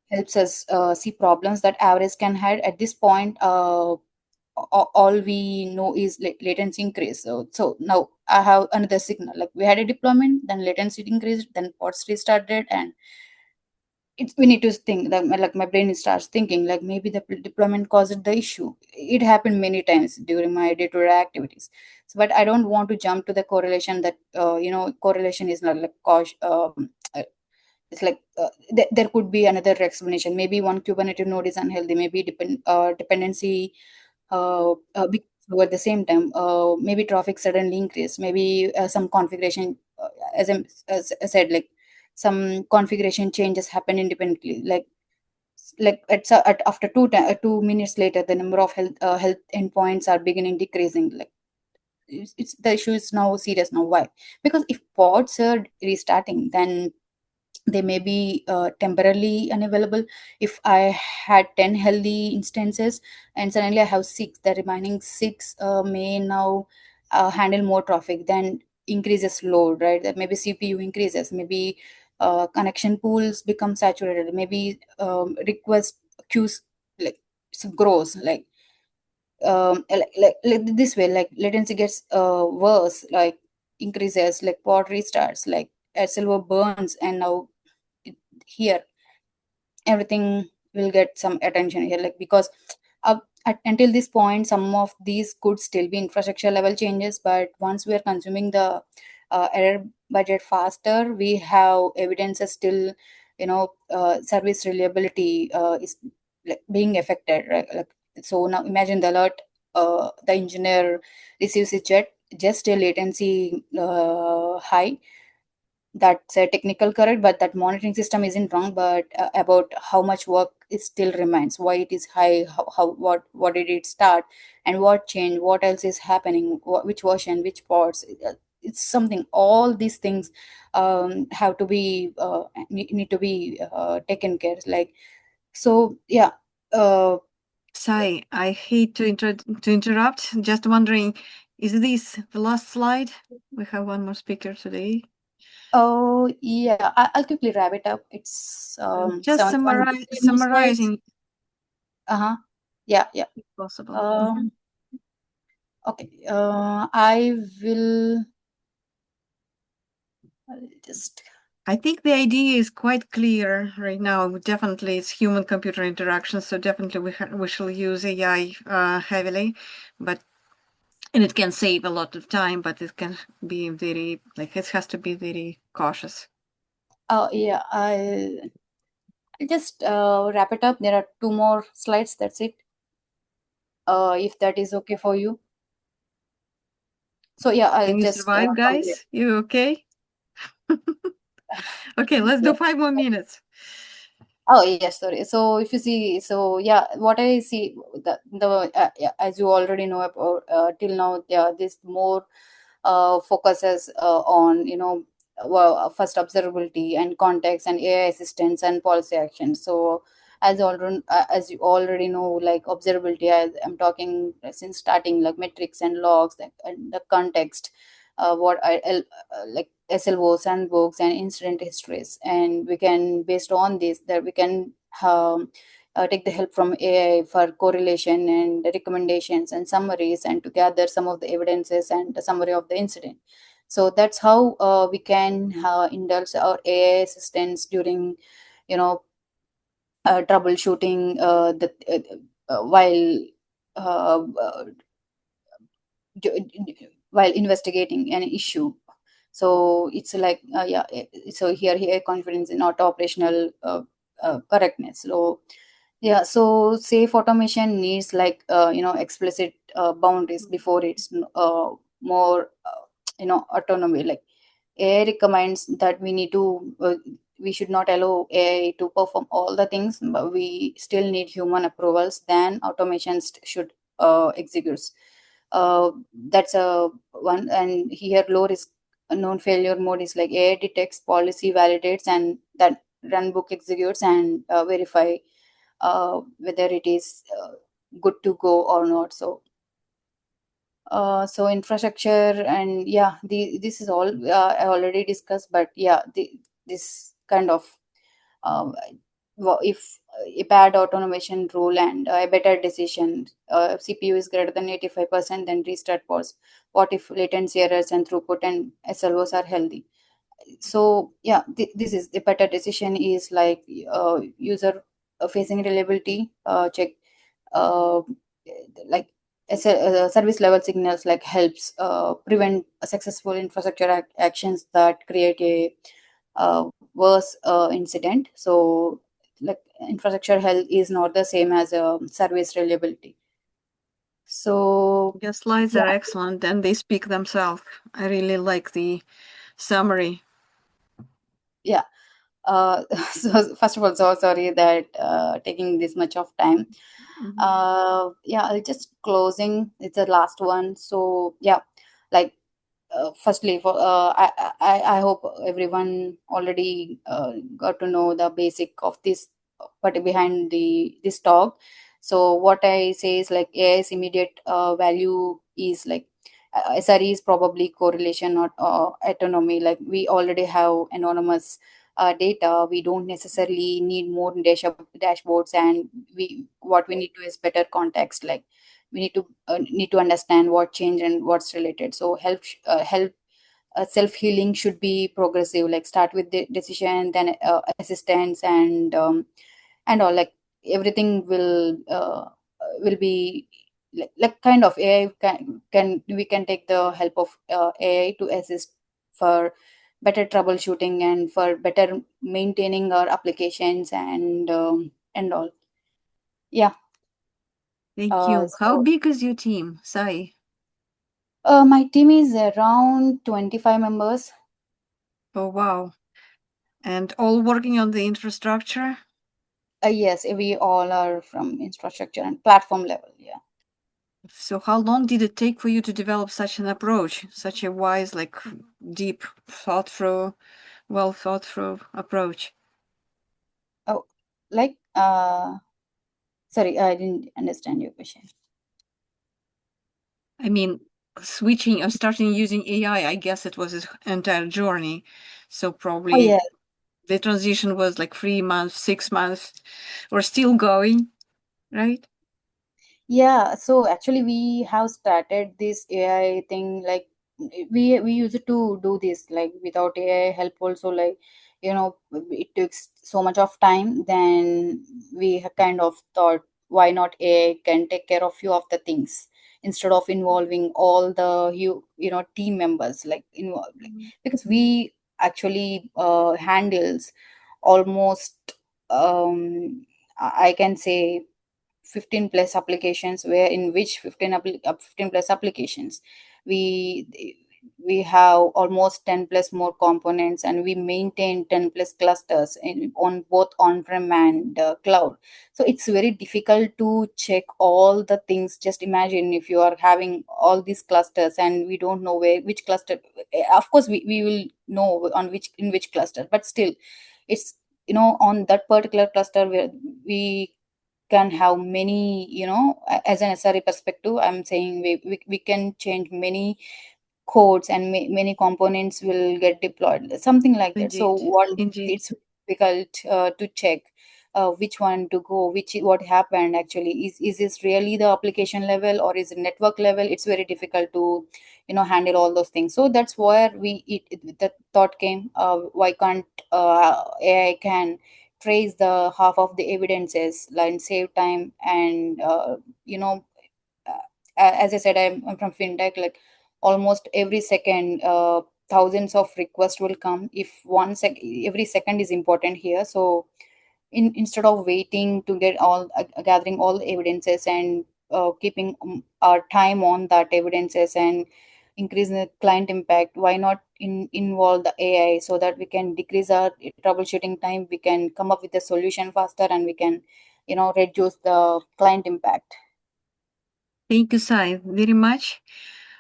helps us see problems that average can hide. At this point, all we know is latency increase. So now I have another signal, like we had a deployment, then latency increased, then pods restarted, and we need to think that like my brain starts thinking like maybe the deployment caused the issue. It happened many times during my day-to-day activities. So, but I don't want to jump to the correlation that correlation is not like it's like there could be another explanation. Maybe one Kubernetes node is unhealthy, maybe dependency because at the same time maybe traffic suddenly increase, maybe some configuration as I said, like some configuration changes happen independently. Like after 2 minutes later, the number of health endpoints are beginning decreasing. Like, it's the issue is now serious. Now, why? Because if pods are restarting, then they may be temporarily unavailable. If I had 10 healthy instances and suddenly I have 6, the remaining 6 may now handle more traffic, then increases load, right? That maybe CPU increases, maybe connection pools become saturated, maybe request queues, like, grows, like this way, like latency gets worse, like increases, like pod restarts, like as silver burns, and now it, here everything will get some attention here, like because until this point some of these could still be infrastructure level changes, but once we are consuming the error budget faster, we have evidences still, service reliability is like being affected, right? Like, so now imagine the alert, the engineer receives it just a latency high, that's a technical correct, but that monitoring system isn't wrong, but about how much work it still remains, why it is high, how what did it start, and what changed, what else is happening, which version, which parts. It's something, all these things have to be need to be taken care, like, so yeah. uh, Sai, I hate to interrupt. Just wondering, is this the last slide? We have one more speaker today. oh yeah, I'll quickly wrap it up. It's Just 7 more slides. summarizing, Uh-huh. Yeah, yeah. if possible. um Okay, I will I'll just. I think the idea is quite clear right now. Definitely, it's human-computer interaction, so definitely we shall use AI heavily, but and it can save a lot of time, but it can be very it has to be very cautious. Oh yeah, I'll just wrap it up. There are 2 more slides. That's it. If that is okay for you. So yeah, I'll Can you just survive, complete. guys? You okay? Okay, let's do Yeah. 5 more minutes. Oh yes, sorry. So if you see, so yeah, what I see, the yeah, as you already know about till now, yeah, this more focuses on, well, first observability and context and AI assistance and policy action. So as you already know, like observability, as I'm talking since starting, like metrics and logs, and the context, what like SLO, sandbox, and incident histories, and we can, based on this, that we can take the help from AI for correlation and recommendations and summaries, and to gather some of the evidences and the summary of the incident. So that's how we can indulge our AI assistants during, you know, troubleshooting while uh, uh, while investigating an issue. So it's like yeah, so here confidence in auto operational correctness. So yeah, so safe automation needs like explicit boundaries before it's more autonomy. Like AI recommends that we should not allow AI to perform all the things, but we still need human approvals. Then automation should execute. That's a one. And here low risk known failure mode is like AI detects, policy validates, and that run book executes and verify whether it is good to go or not. So so infrastructure, and yeah, this is all I already discussed, but yeah, this kind of um, if a bad automation rule and a better decision, CPU is greater than 85%, then restart pause. What if latency errors and throughput and SLOs are healthy? So yeah, this is the better decision is like user facing reliability check, uh, like service level signals like helps prevent successful infrastructure actions that create a worse incident. So like infrastructure health is not the same as service reliability. So Your slides are yeah, excellent and they speak themselves. I really like the summary. yeah. So first of all, so sorry that taking this much of time. Mhm. Yeah, I'll just closing. It's the last one. So yeah, like firstly, for I hope everyone already got to know the basic of this, but behind this talk. So what I say is like AI's immediate value is like SRE is probably correlation, not autonomy. Like we already have anonymous data. We don't necessarily need more dashboards, and we what we need to is better context. Like we need to understand what changed and what's related. So help self healing should be progressive. Like start with the decision, then assistance, and and all, like everything will be like kind of AI can we can take the help of AI to assist for better troubleshooting and for better maintaining our applications and all. Yeah. Thank you. How So big is your team, Sai? my team is around 25 members. Oh, wow. And all working on the infrastructure? Yes, we all are from infrastructure and platform level. Yeah. So how long did it take for you to develop such an approach, such a wise, like deep, thought through, well thought through approach? Oh, like sorry, I didn't understand your question. I mean, switching or starting using AI, I guess it was an entire journey. So Oh probably yeah. the transition was like 3 months, 6 months, or still going, right? Yeah, so actually we have started this AI thing like we used to do this like without AI help also, like it takes so much of time. Then we kind of thought, why not AI can take care of few of the things instead of involving all the team members like involved, like, because we actually handles almost I can say 15 plus applications, where in which 15 plus applications we we have almost 10 plus more components, and we maintain 10 plus clusters on both on-prem and cloud. So it's very difficult to check all the things. Just imagine if you are having all these clusters and we don't know where which cluster. Of course we will know on which in which cluster, but still it's on that particular cluster where we can have many, as an SRE perspective, I'm saying we can change many codes, and many components will get deployed, something like that. So Indeed, what indeed. it's difficult to check which one to go, which what happened actually, is this really the application level or is it network level. It's very difficult to handle all those things. So that's where the thought came, why can't AI can trace the half of the evidences and save time. And you know as I said, I'm from fintech, like almost every second thousands of requests will come. If every second is important here. So instead of waiting to get all gathering all the evidences and keeping our time on that evidences and increasing the client impact, why not involve the AI so that we can decrease our troubleshooting time, we can come up with a solution faster, and we can reduce the client impact. Thank you, Sai, very much.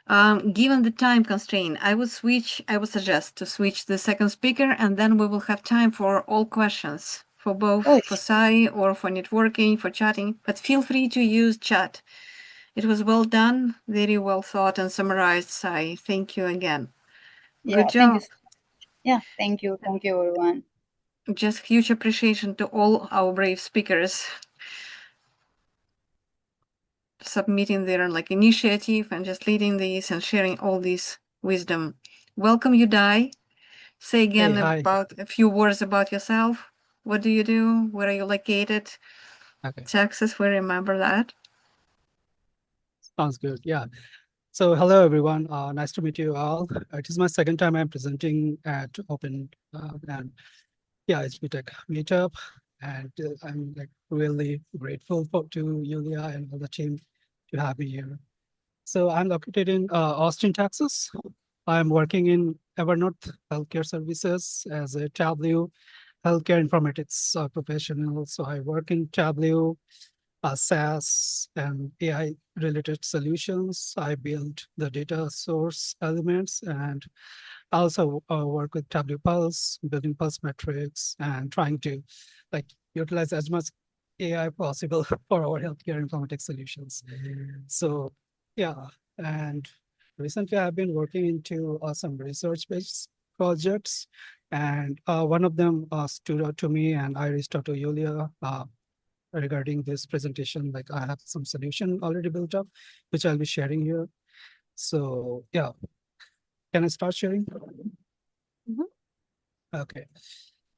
Given the time constraint, I would suggest to switch the second speaker, and then we will have time for all questions for both Oh, for Sai or for networking, for chatting. But feel free to use chat. It was well done, very well thought and summarized, Sai. Thank you again. Good yeah, thank you. job. Yeah, thank you everyone. Just huge appreciation to all our brave speakers submitting their like initiative and just leading this and sharing all this wisdom. Welcome, Uday. Say Hey, again hi. about a few words about yourself. What do you do? Where are you located? Okay, Texas, we remember that. sounds good. Yeah. So, hello everyone. Nice to meet you all. It is my second time I'm presenting at Open and yeah, HVTech meetup, and I'm like really grateful to Yulia and all the team to have me here. So, I'm located in Austin, Texas. I'm working in Evernorth Healthcare Services as a Tableau healthcare informatics professional. So, I work in Tableau SaaS and AI related solutions. I build the data source elements, and I also work with Tableau Pulse, building Pulse metrics, and trying to like utilize as much AI possible for our healthcare informatics solutions. So yeah, and recently I've been working into some research-based projects, and one of them stood out to me, and I reached out to Yulia regarding this presentation. Like I have some solution already built up, which I'll be sharing here. So yeah, can I start sharing? Mhm. Okay.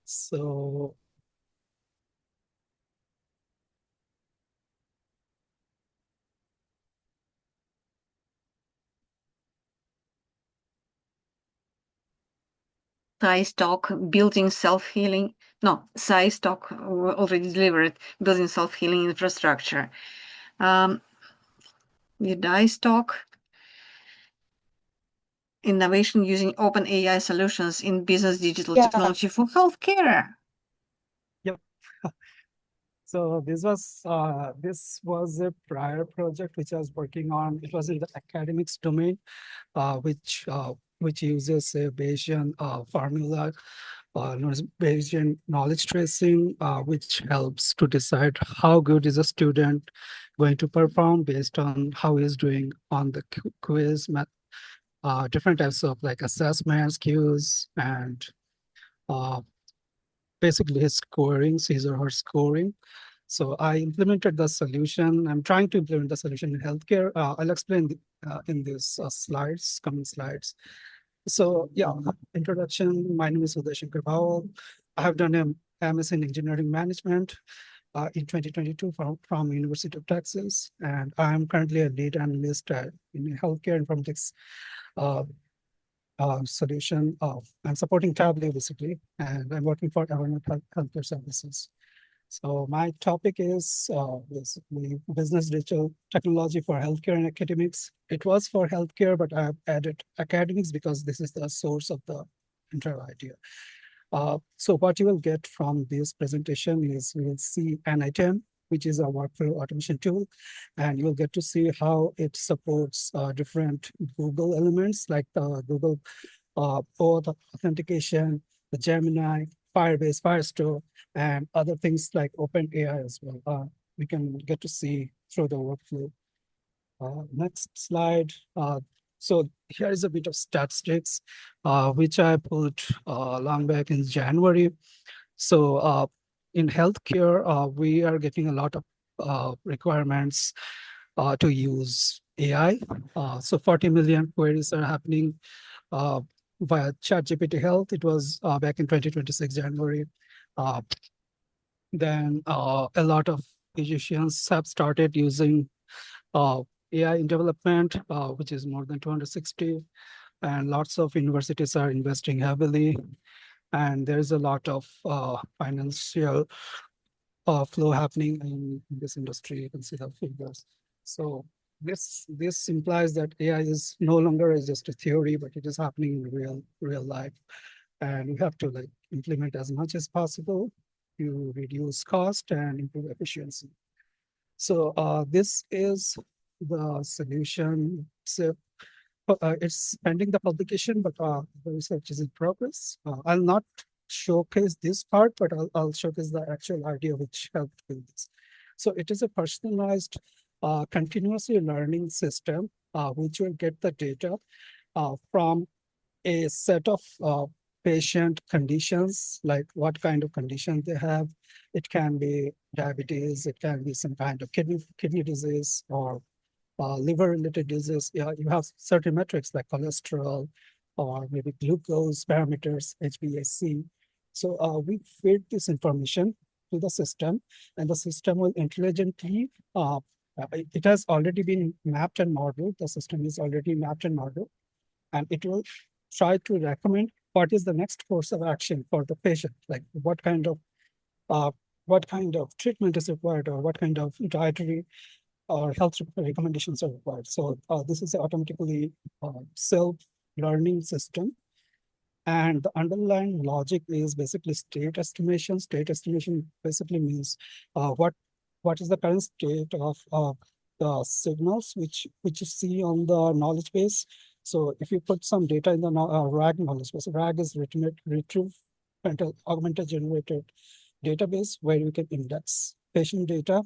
So stock, building self-healing. No, stock already delivered, building self-healing infrastructure. Uday stock, innovation using open AI solutions in business digital technology for healthcare. Yep. So this was a prior project which I was working on. It was in the academics domain, which uses a Bayesian formula, Bayesian knowledge tracing, which helps to decide how good is a student going to perform based on how he's doing on the quiz, different types of like assessments, cues, and basically his or her scoring. So I implemented the solution. I'm trying to implement the solution in healthcare. I'll explain in these coming slides. So yeah, introduction. My name is Uday Shankar Bhowal. I have done an MS in Engineering Management in 2022 from University of Texas, and I'm currently a lead analyst in healthcare informatics solution. I'm supporting Tableau basically, and I'm working for Evernorth Healthcare Services. So my topic is basically business digital technology for healthcare and academics. It was for healthcare, but I've added academics because this is the source of the entire idea. So what you will get from this presentation is you will see an item, which is a workflow automation tool, and you'll get to see how it supports different Google elements like the Google OAuth authentication, the Gemini, Firebase, Firestore, and other things like OpenAI as well. We can get to see through the workflow. Next slide. So here is a bit of statistics, which I put long back in January. So in healthcare, we are getting a lot of requirements to use AI. So 40 million queries are happening via ChatGPT Health. It was back in 2026 January. Then a lot of physicians have started using AI in development, which is more than 260, and lots of universities are investing heavily. And there's a lot of financial flow happening in this industry. You can see the figures. So this implies that AI is no longer just a theory, but it is happening in real life. And we have to like implement as much as possible to reduce cost and improve efficiency. So this is the solution. So it's pending the publication, but the research is in progress. I'll not showcase this part, but I'll showcase the actual idea which helped build this. So it is a personalized, continuously learning system, which will get the data from a set of patient conditions, like what kind of condition they have. It can be diabetes, it can be some kind of kidney disease or liver-related disease. Yeah, you have certain metrics like cholesterol or maybe glucose parameters, HbA1c. So we feed this information to the system, and the system will intelligently, it has already been mapped and modeled. The system is already mapped and modeled, and it will try to recommend what is the next course of action for the patient, like what kind of treatment is required or what kind of dietary or health recommendations are required. So this is an automatically self-learning system. And the underlying logic is basically state estimation. State estimation basically means what is the current state of the signals which you see on the knowledge base. So if you put some data in the RAG knowledge base, RAG is retrieve augmented generated database where you can index patient data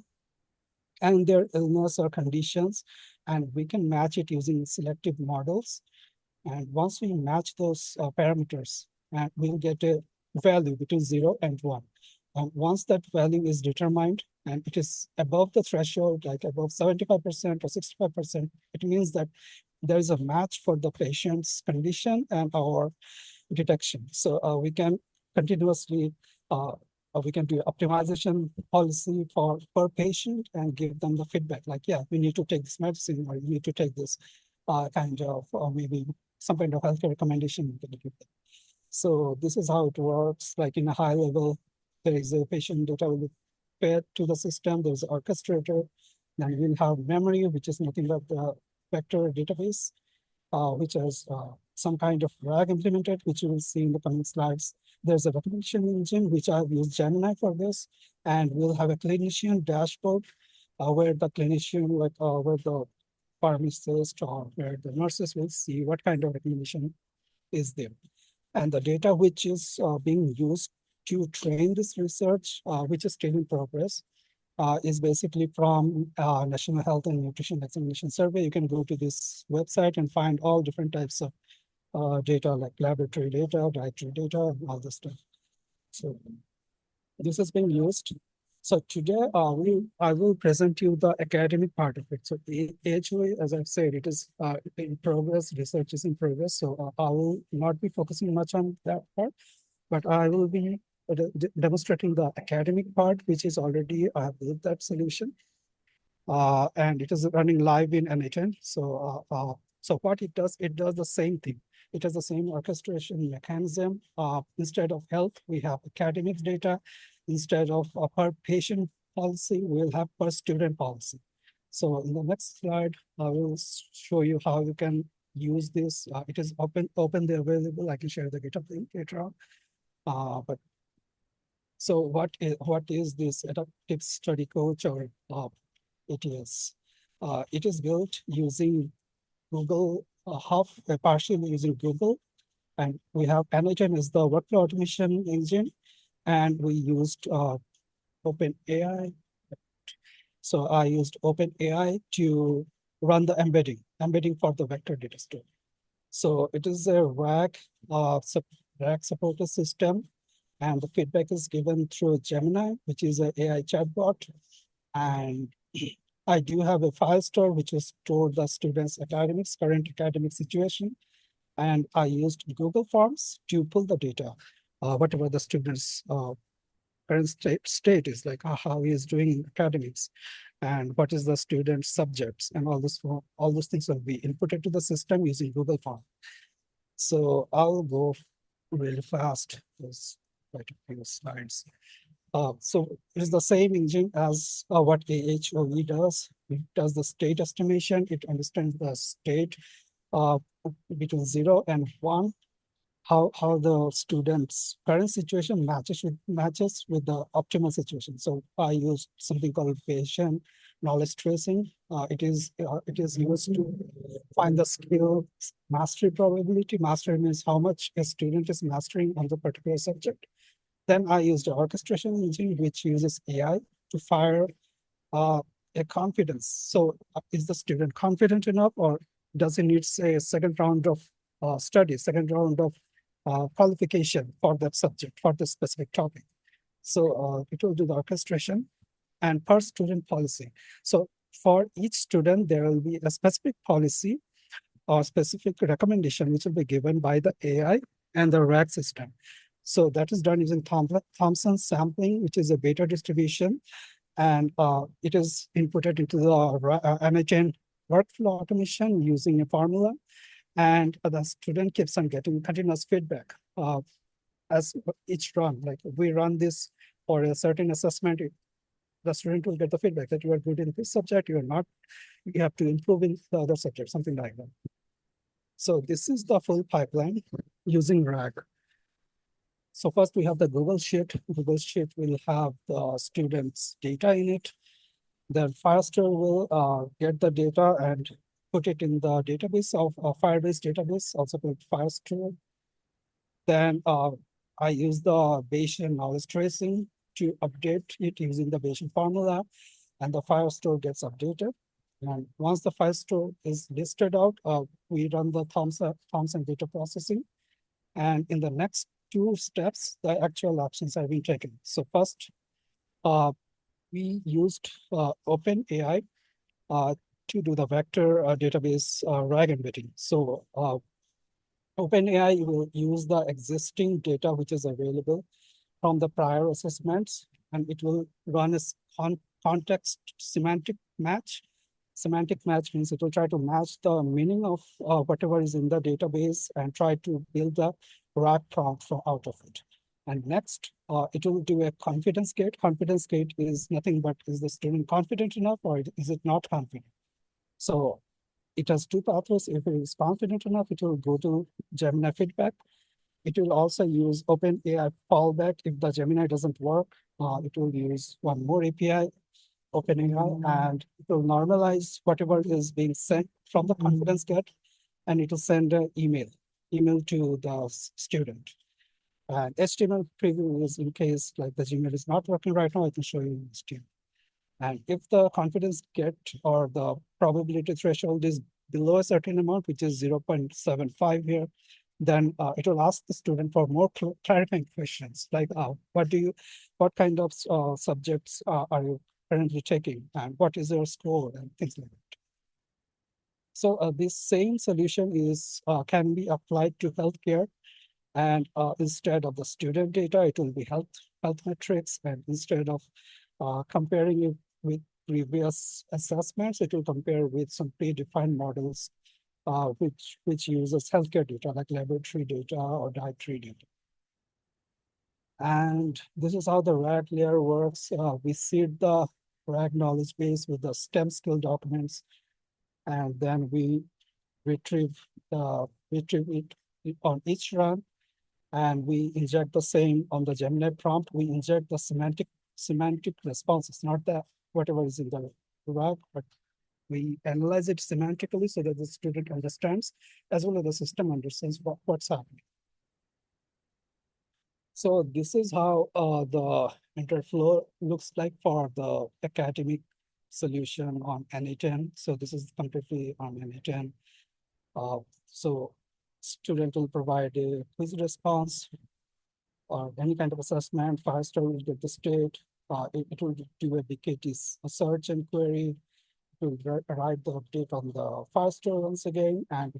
and their illness or conditions, and we can match it using selective models. And once we match those parameters, and we'll get a value between 0 and 1. And once that value is determined and it is above the threshold, like above 75% or 65%, it means that there is a match for the patient's condition and our detection. So we can continuously we can do optimization policy for per patient and give them the feedback like, yeah, we need to take this medicine or you need to take this kind of, or maybe some kind of healthcare recommendation. So this is how it works. Like in a high level, there is a patient data will be fed to the system. There's an orchestrator. Then we'll have memory, which is nothing but the vector database, which has some kind of RAG implemented, which you will see in the coming slides. There's a recognition engine, which I've used Gemini for this, and we'll have a clinician dashboard where the clinician, like where the pharmacist or where the nurses will see what kind of recognition is there. And the data which is being used to train this research, which is still in progress, is basically from National Health and Nutrition Examination Survey. You can go to this website and find all different types of data, like laboratory data, dietary data, and all this stuff. So this is being used. So today, I will present you the academic part of it. So AHOA, as I've said, it is in progress, research is in progress. So I will not be focusing much on that part, but I will be demonstrating the academic part, which is already, I have built that solution. And it is running live in NHN. So what it does the same thing. It has the same orchestration mechanism. Instead of health, we have academic data. Instead of a per patient policy, we'll have per student policy. So in the next slide, I will show you how you can use this. It is openly available. I can share the GitHub link later on. So what is this adaptive study coach or ATS? It is built using Google, partially using Google, and we have NHN as the workflow automation engine, and we used OpenAI. So I used OpenAI to run the embedding for the vector data store. So it is a RAG supported system, and the feedback is given through Gemini, which is an AI chatbot. And I do have a file store which will store the students' current academic situation. And I used Google Forms to pull the data, whatever the students' current state is, like how he is doing in academics, and what is the student's subjects, and all those things will be inputted to the system using Google Form. So I'll go really fast. There's quite a few slides. So it is the same engine as what AHOE does. It does the state estimation. It understands the state between 0 and 1, how the student's current situation matches with the optimal situation. So I use something called patient knowledge tracing. It is used to find the skill mastery probability. Mastery means how much a student is mastering on the particular subject. Then I used the orchestration engine, which uses AI to fire a confidence. So is the student confident enough, or does he need, say, a second round of study, second round of qualification for that subject, for the specific topic? So it will do the orchestration and per student policy. So for each student, there will be a specific policy or specific recommendation, which will be given by the AI and the RAG system. So that is done using Thompson sampling, which is a beta distribution, and it is inputted into the NHN workflow automation using a formula, and the student keeps on getting continuous feedback as each run. Like we run this for a certain assessment, the student will get the feedback that you are good in this subject, you are not, you have to improve in the other subject, something like that. So this is the full pipeline using RAG. So first we have the Google Sheet. Google Sheet will have the students' data in it. Then Firestore will get the data and put it in the database of Firebase database, also called Firestore. Then I use the Bayesian knowledge tracing to update it using the Bayesian formula, and the Firestore gets updated. And once the Firestore is listed out, we run the Thompson data processing. And in the next 2 steps, the actual actions are being taken. So first, we used OpenAI to do the vector database RAG embedding. So OpenAI will use the existing data which is available from the prior assessments, and it will run a context semantic match. Semantic match means it will try to match the meaning of whatever is in the database and try to build the RAG prompt from out of it. And next, it will do a confidence gate. Confidence gate is nothing but, is the student confident enough or is it not confident? So it has two pathways. If it is confident enough, it will go to Gemini feedback. It will also use OpenAI fallback. If the Gemini doesn't work, it will use one more API, OpenAI, and it will normalize whatever is being sent from the confidence gate, and it will send an email to the student. And HTML preview is in case like the Gmail is not working right now, I can show you HTML. And if the confidence gate or the probability threshold is below a certain amount, which is 0.75 here, then it will ask the student for more clarifying questions, like what kind of subjects are you currently taking, and what is your score, and things like that. So this same solution is can be applied to healthcare, and instead of the student data, it will be health metrics, and instead of comparing it with previous assessments, it will compare with some predefined models which uses healthcare data like laboratory data or dietary data. And this is how the RAG layer works. We seed the RAG knowledge base with the STEM skill documents, and then we retrieve it on each run, and we inject the same on the Gemini prompt. We inject the semantic responses, not the whatever is in the RAG, but we analyze it semantically so that the student understands, as well as the system understands what's happening. So this is how the interflow looks like for the academic solution on NA10. So this is completely on NA10. So student will provide a quiz response or any kind of assessment. Firestore will get the state. It will do a BKT search and query. It will write the update on the Firestore once again, and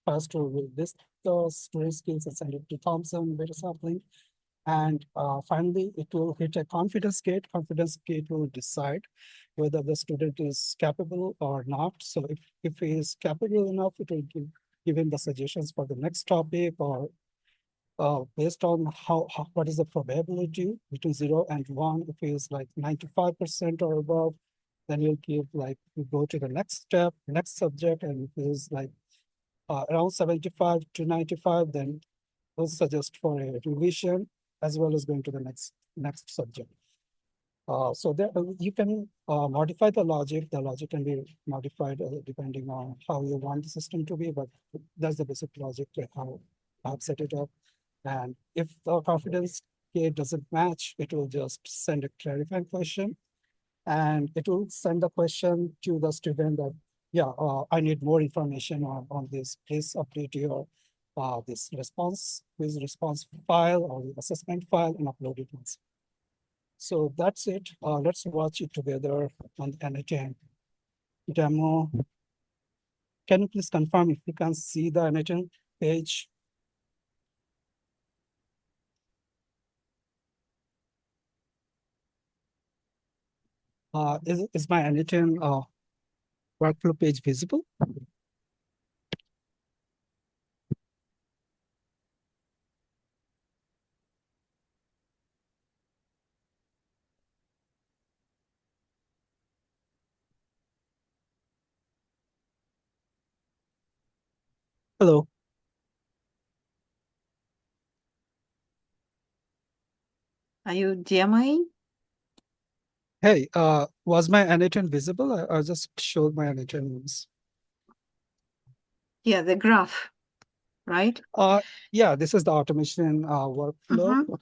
Firestore will list the student skills and send it to Thomson beta sampling. And finally, it will hit a confidence gate. Confidence gate will decide whether the student is capable or not. So if he is capable enough, it will give him the suggestions for the next topic, or based on what is the probability between 0 and 1. If he is like 95% or above, then you'll give you go to the next step, next subject. And if it is like around 75 to 95, then we'll suggest for a revision as well as going to the next subject. So there you can modify the logic. The logic can be modified depending on how you want the system to be, but that's the basic logic, like how I've set it up. And if the confidence gate doesn't match, it will just send a clarifying question, and it will send the question to the student that, yeah, I need more information on this. Please update your this quiz response file or the assessment file and upload it once. So that's it. Let's watch it together on the NA10 demo. Can you please confirm if you can see the NA10 page? Is my NA10 workflow page visible? Hello. Are you demoing? Hey, was my NA10 visible? I just showed my NA10. Yeah, the graph, right? Yeah, this is the automation workflow.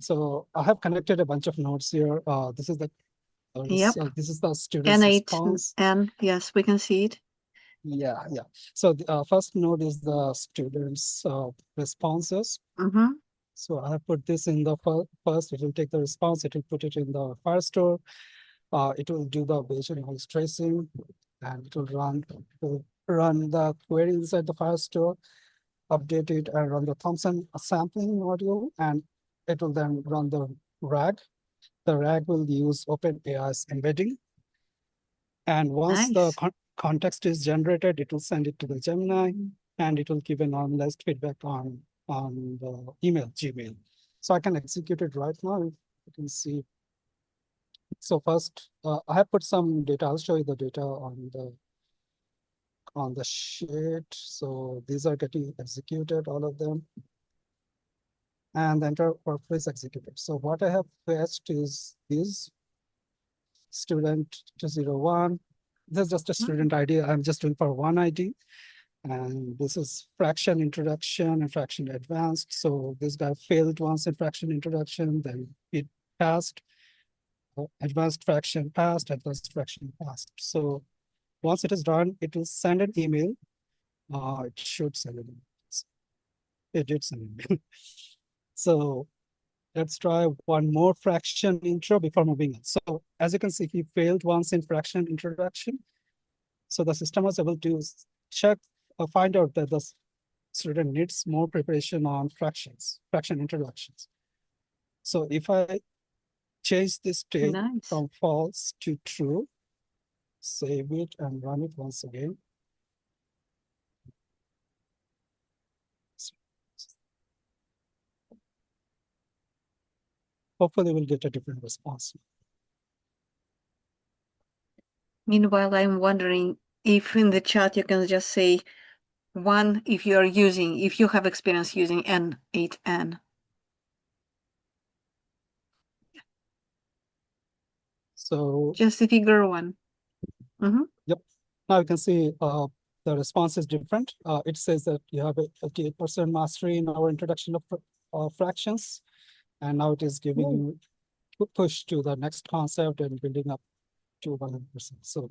So I have connected a bunch of nodes here. This is the this is the student's N8 response. and yes, we can see it. Yeah. So the first node is the student's responses. So I have put this in the first. It will take the response. It will put it in the Firestore. It will do the Bayesian noise tracing, and it will run the query inside the Firestore, update it, and run the Thomson sampling module, and it will then run the RAG. The RAG will use OpenAI's embedding. And once the context is generated, it will send it to the Gemini, and it will give a normalized feedback on on the email, Gmail. So I can execute it right now. If you can see. So first, I have put some data. I'll show you the data on the sheet. So these are getting executed, all of them. And the entire workflow is executed. So what I have fetched is this student 201. This is just a student ID. I'm just doing for one ID. And this is fraction introduction and fraction advanced. So this guy failed once in fraction introduction, then it passed. Advanced fraction passed, advanced fraction passed. So once it is done, it will send an email. It should send an email. It did send an email. So let's try one more fraction intro before moving on. So as you can see, he failed once in fraction introduction. So the system was able to check or find out that the student needs more preparation on fractions, fraction introductions. So if I change this state from false to true, save it and run it once again. Hopefully we'll get a different response. Meanwhile, I'm wondering if in the chat you can just say one if you have experience using N8N. So just the figure one. Yep. Now you can see the response is different. It says that you have a 58% mastery in our introduction of fractions. And now it is giving you push to the next concept and building up to 100%. So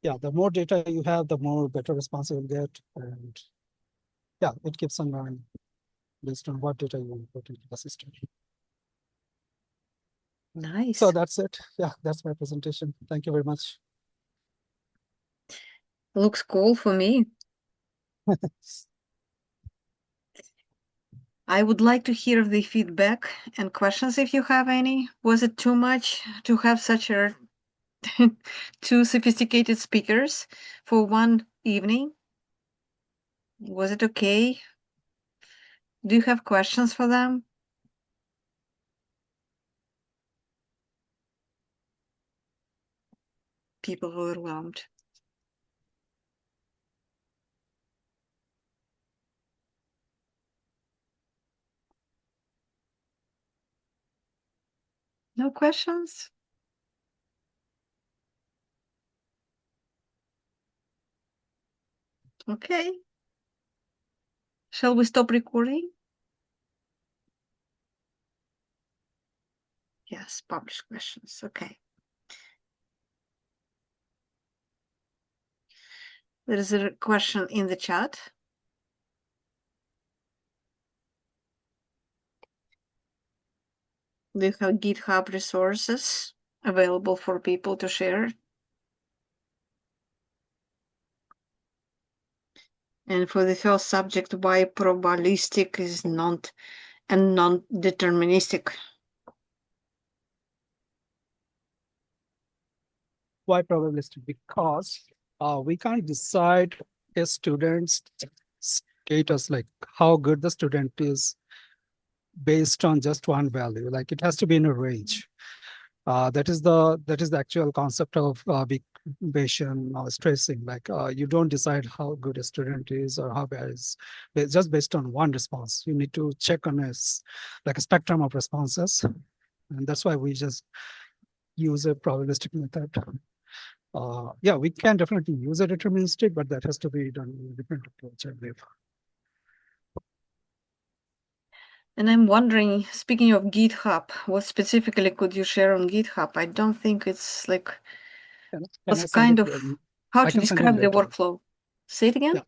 yeah, the more data you have, the more better response you will get. And yeah, it keeps on learning based on what data you want to put into the system. Nice. So that's it. Yeah, that's my presentation. Thank you very much. Looks cool for me. I would like to hear the feedback and questions if you have any. Was it too much to have such a two sophisticated speakers for one evening? Was it okay? Do you have questions for them? People overwhelmed. No questions? Okay. Shall we stop recording? Yes, publish questions. Okay. There is a question in the chat. Do you have GitHub resources available for people to share? And for the first subject, why probabilistic is not and non-deterministic? Why probabilistic? Because we can't decide a student's status, like how good the student is based on just one value. Like it has to be in a range. That is the actual concept of big Bayesian stressing. Like you don't decide how good a student is or how bad is just based on one response. You need to check on like a spectrum of responses, and that's why we just use a probabilistic method. Yeah, we can definitely use a deterministic, but that has to be done in a different approach, I believe. And I'm wondering, speaking of GitHub, what specifically could you share on GitHub? I don't think it's like what's kind of how to describe the workflow. Say it again. Yeah,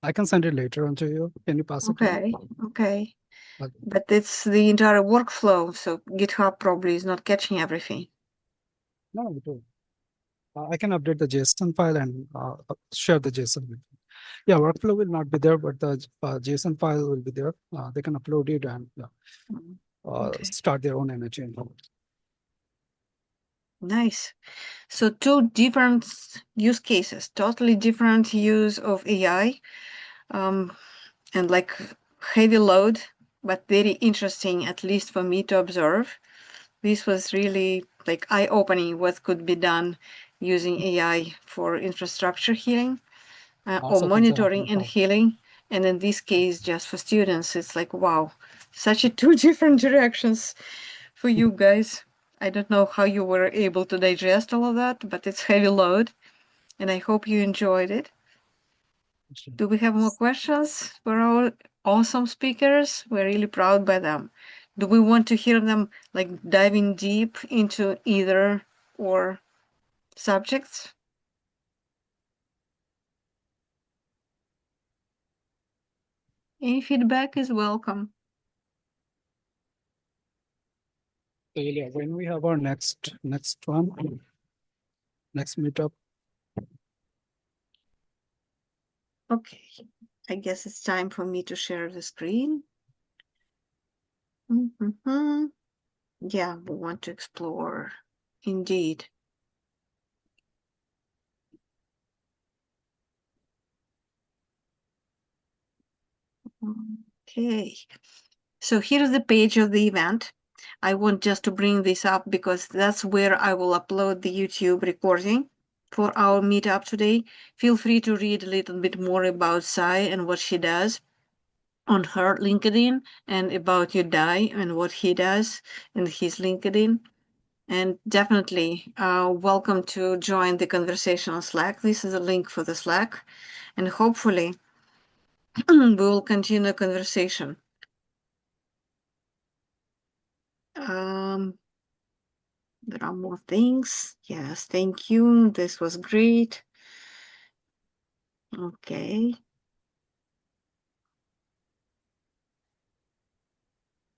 I can send it later on to you. Can you pass it? Okay, okay. But it's the entire workflow, so GitHub probably is not catching everything. No, we do. I can update the JSON file and share the JSON with you. Yeah, workflow will not be there, but the JSON file will be there. They can upload it and start their own energy. Nice. So two different use cases, totally different use of AI. And like heavy load, but very interesting, at least for me to observe. This was really like eye-opening what could be done using AI for infrastructure healing or Also, things are happening monitoring and now. healing. And in this case, just for students, it's like, wow, such a two different directions for you guys. I don't know how you were able to digest all of that, but it's heavy load, and I hope you enjoyed it. Do we have more questions for our awesome speakers? We're really proud by them. Do we want to hear them like diving deep into either or subjects? Any feedback is welcome. So, yeah, when we have our next one, next meetup. Okay, I guess it's time for me to share the screen. Yeah, we want to explore. Indeed. Okay, so here's the page of the event. I want just to bring this up because that's where I will upload the YouTube recording for our meetup today. Feel free to read a little bit more about Sai and what she does on her LinkedIn, and about Uday and what he does in his LinkedIn. And definitely welcome to join the conversation on Slack. This is a link for the Slack, and hopefully we will continue the conversation. There are more things. Yes, thank you. This was great. Okay.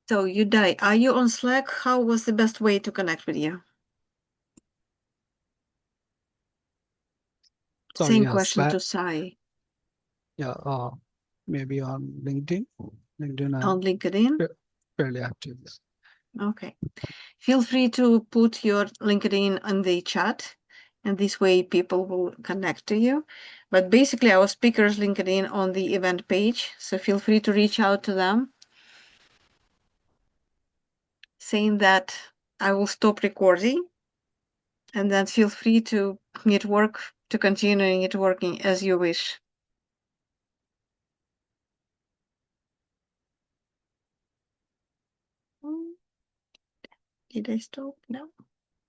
So Uday, are you on Slack? How was the best way to connect with you? Sorry, Same yeah, question Slack. to Sai. Yeah, maybe on LinkedIn. LinkedIn, On I'm LinkedIn. fairly active. Okay. Feel free to put your LinkedIn on the chat, and this way people will connect to you. But basically, our speakers LinkedIn on the event page, so feel free to reach out to them, saying that I will stop recording, and then feel free to continue networking as you wish. Did I stop? No.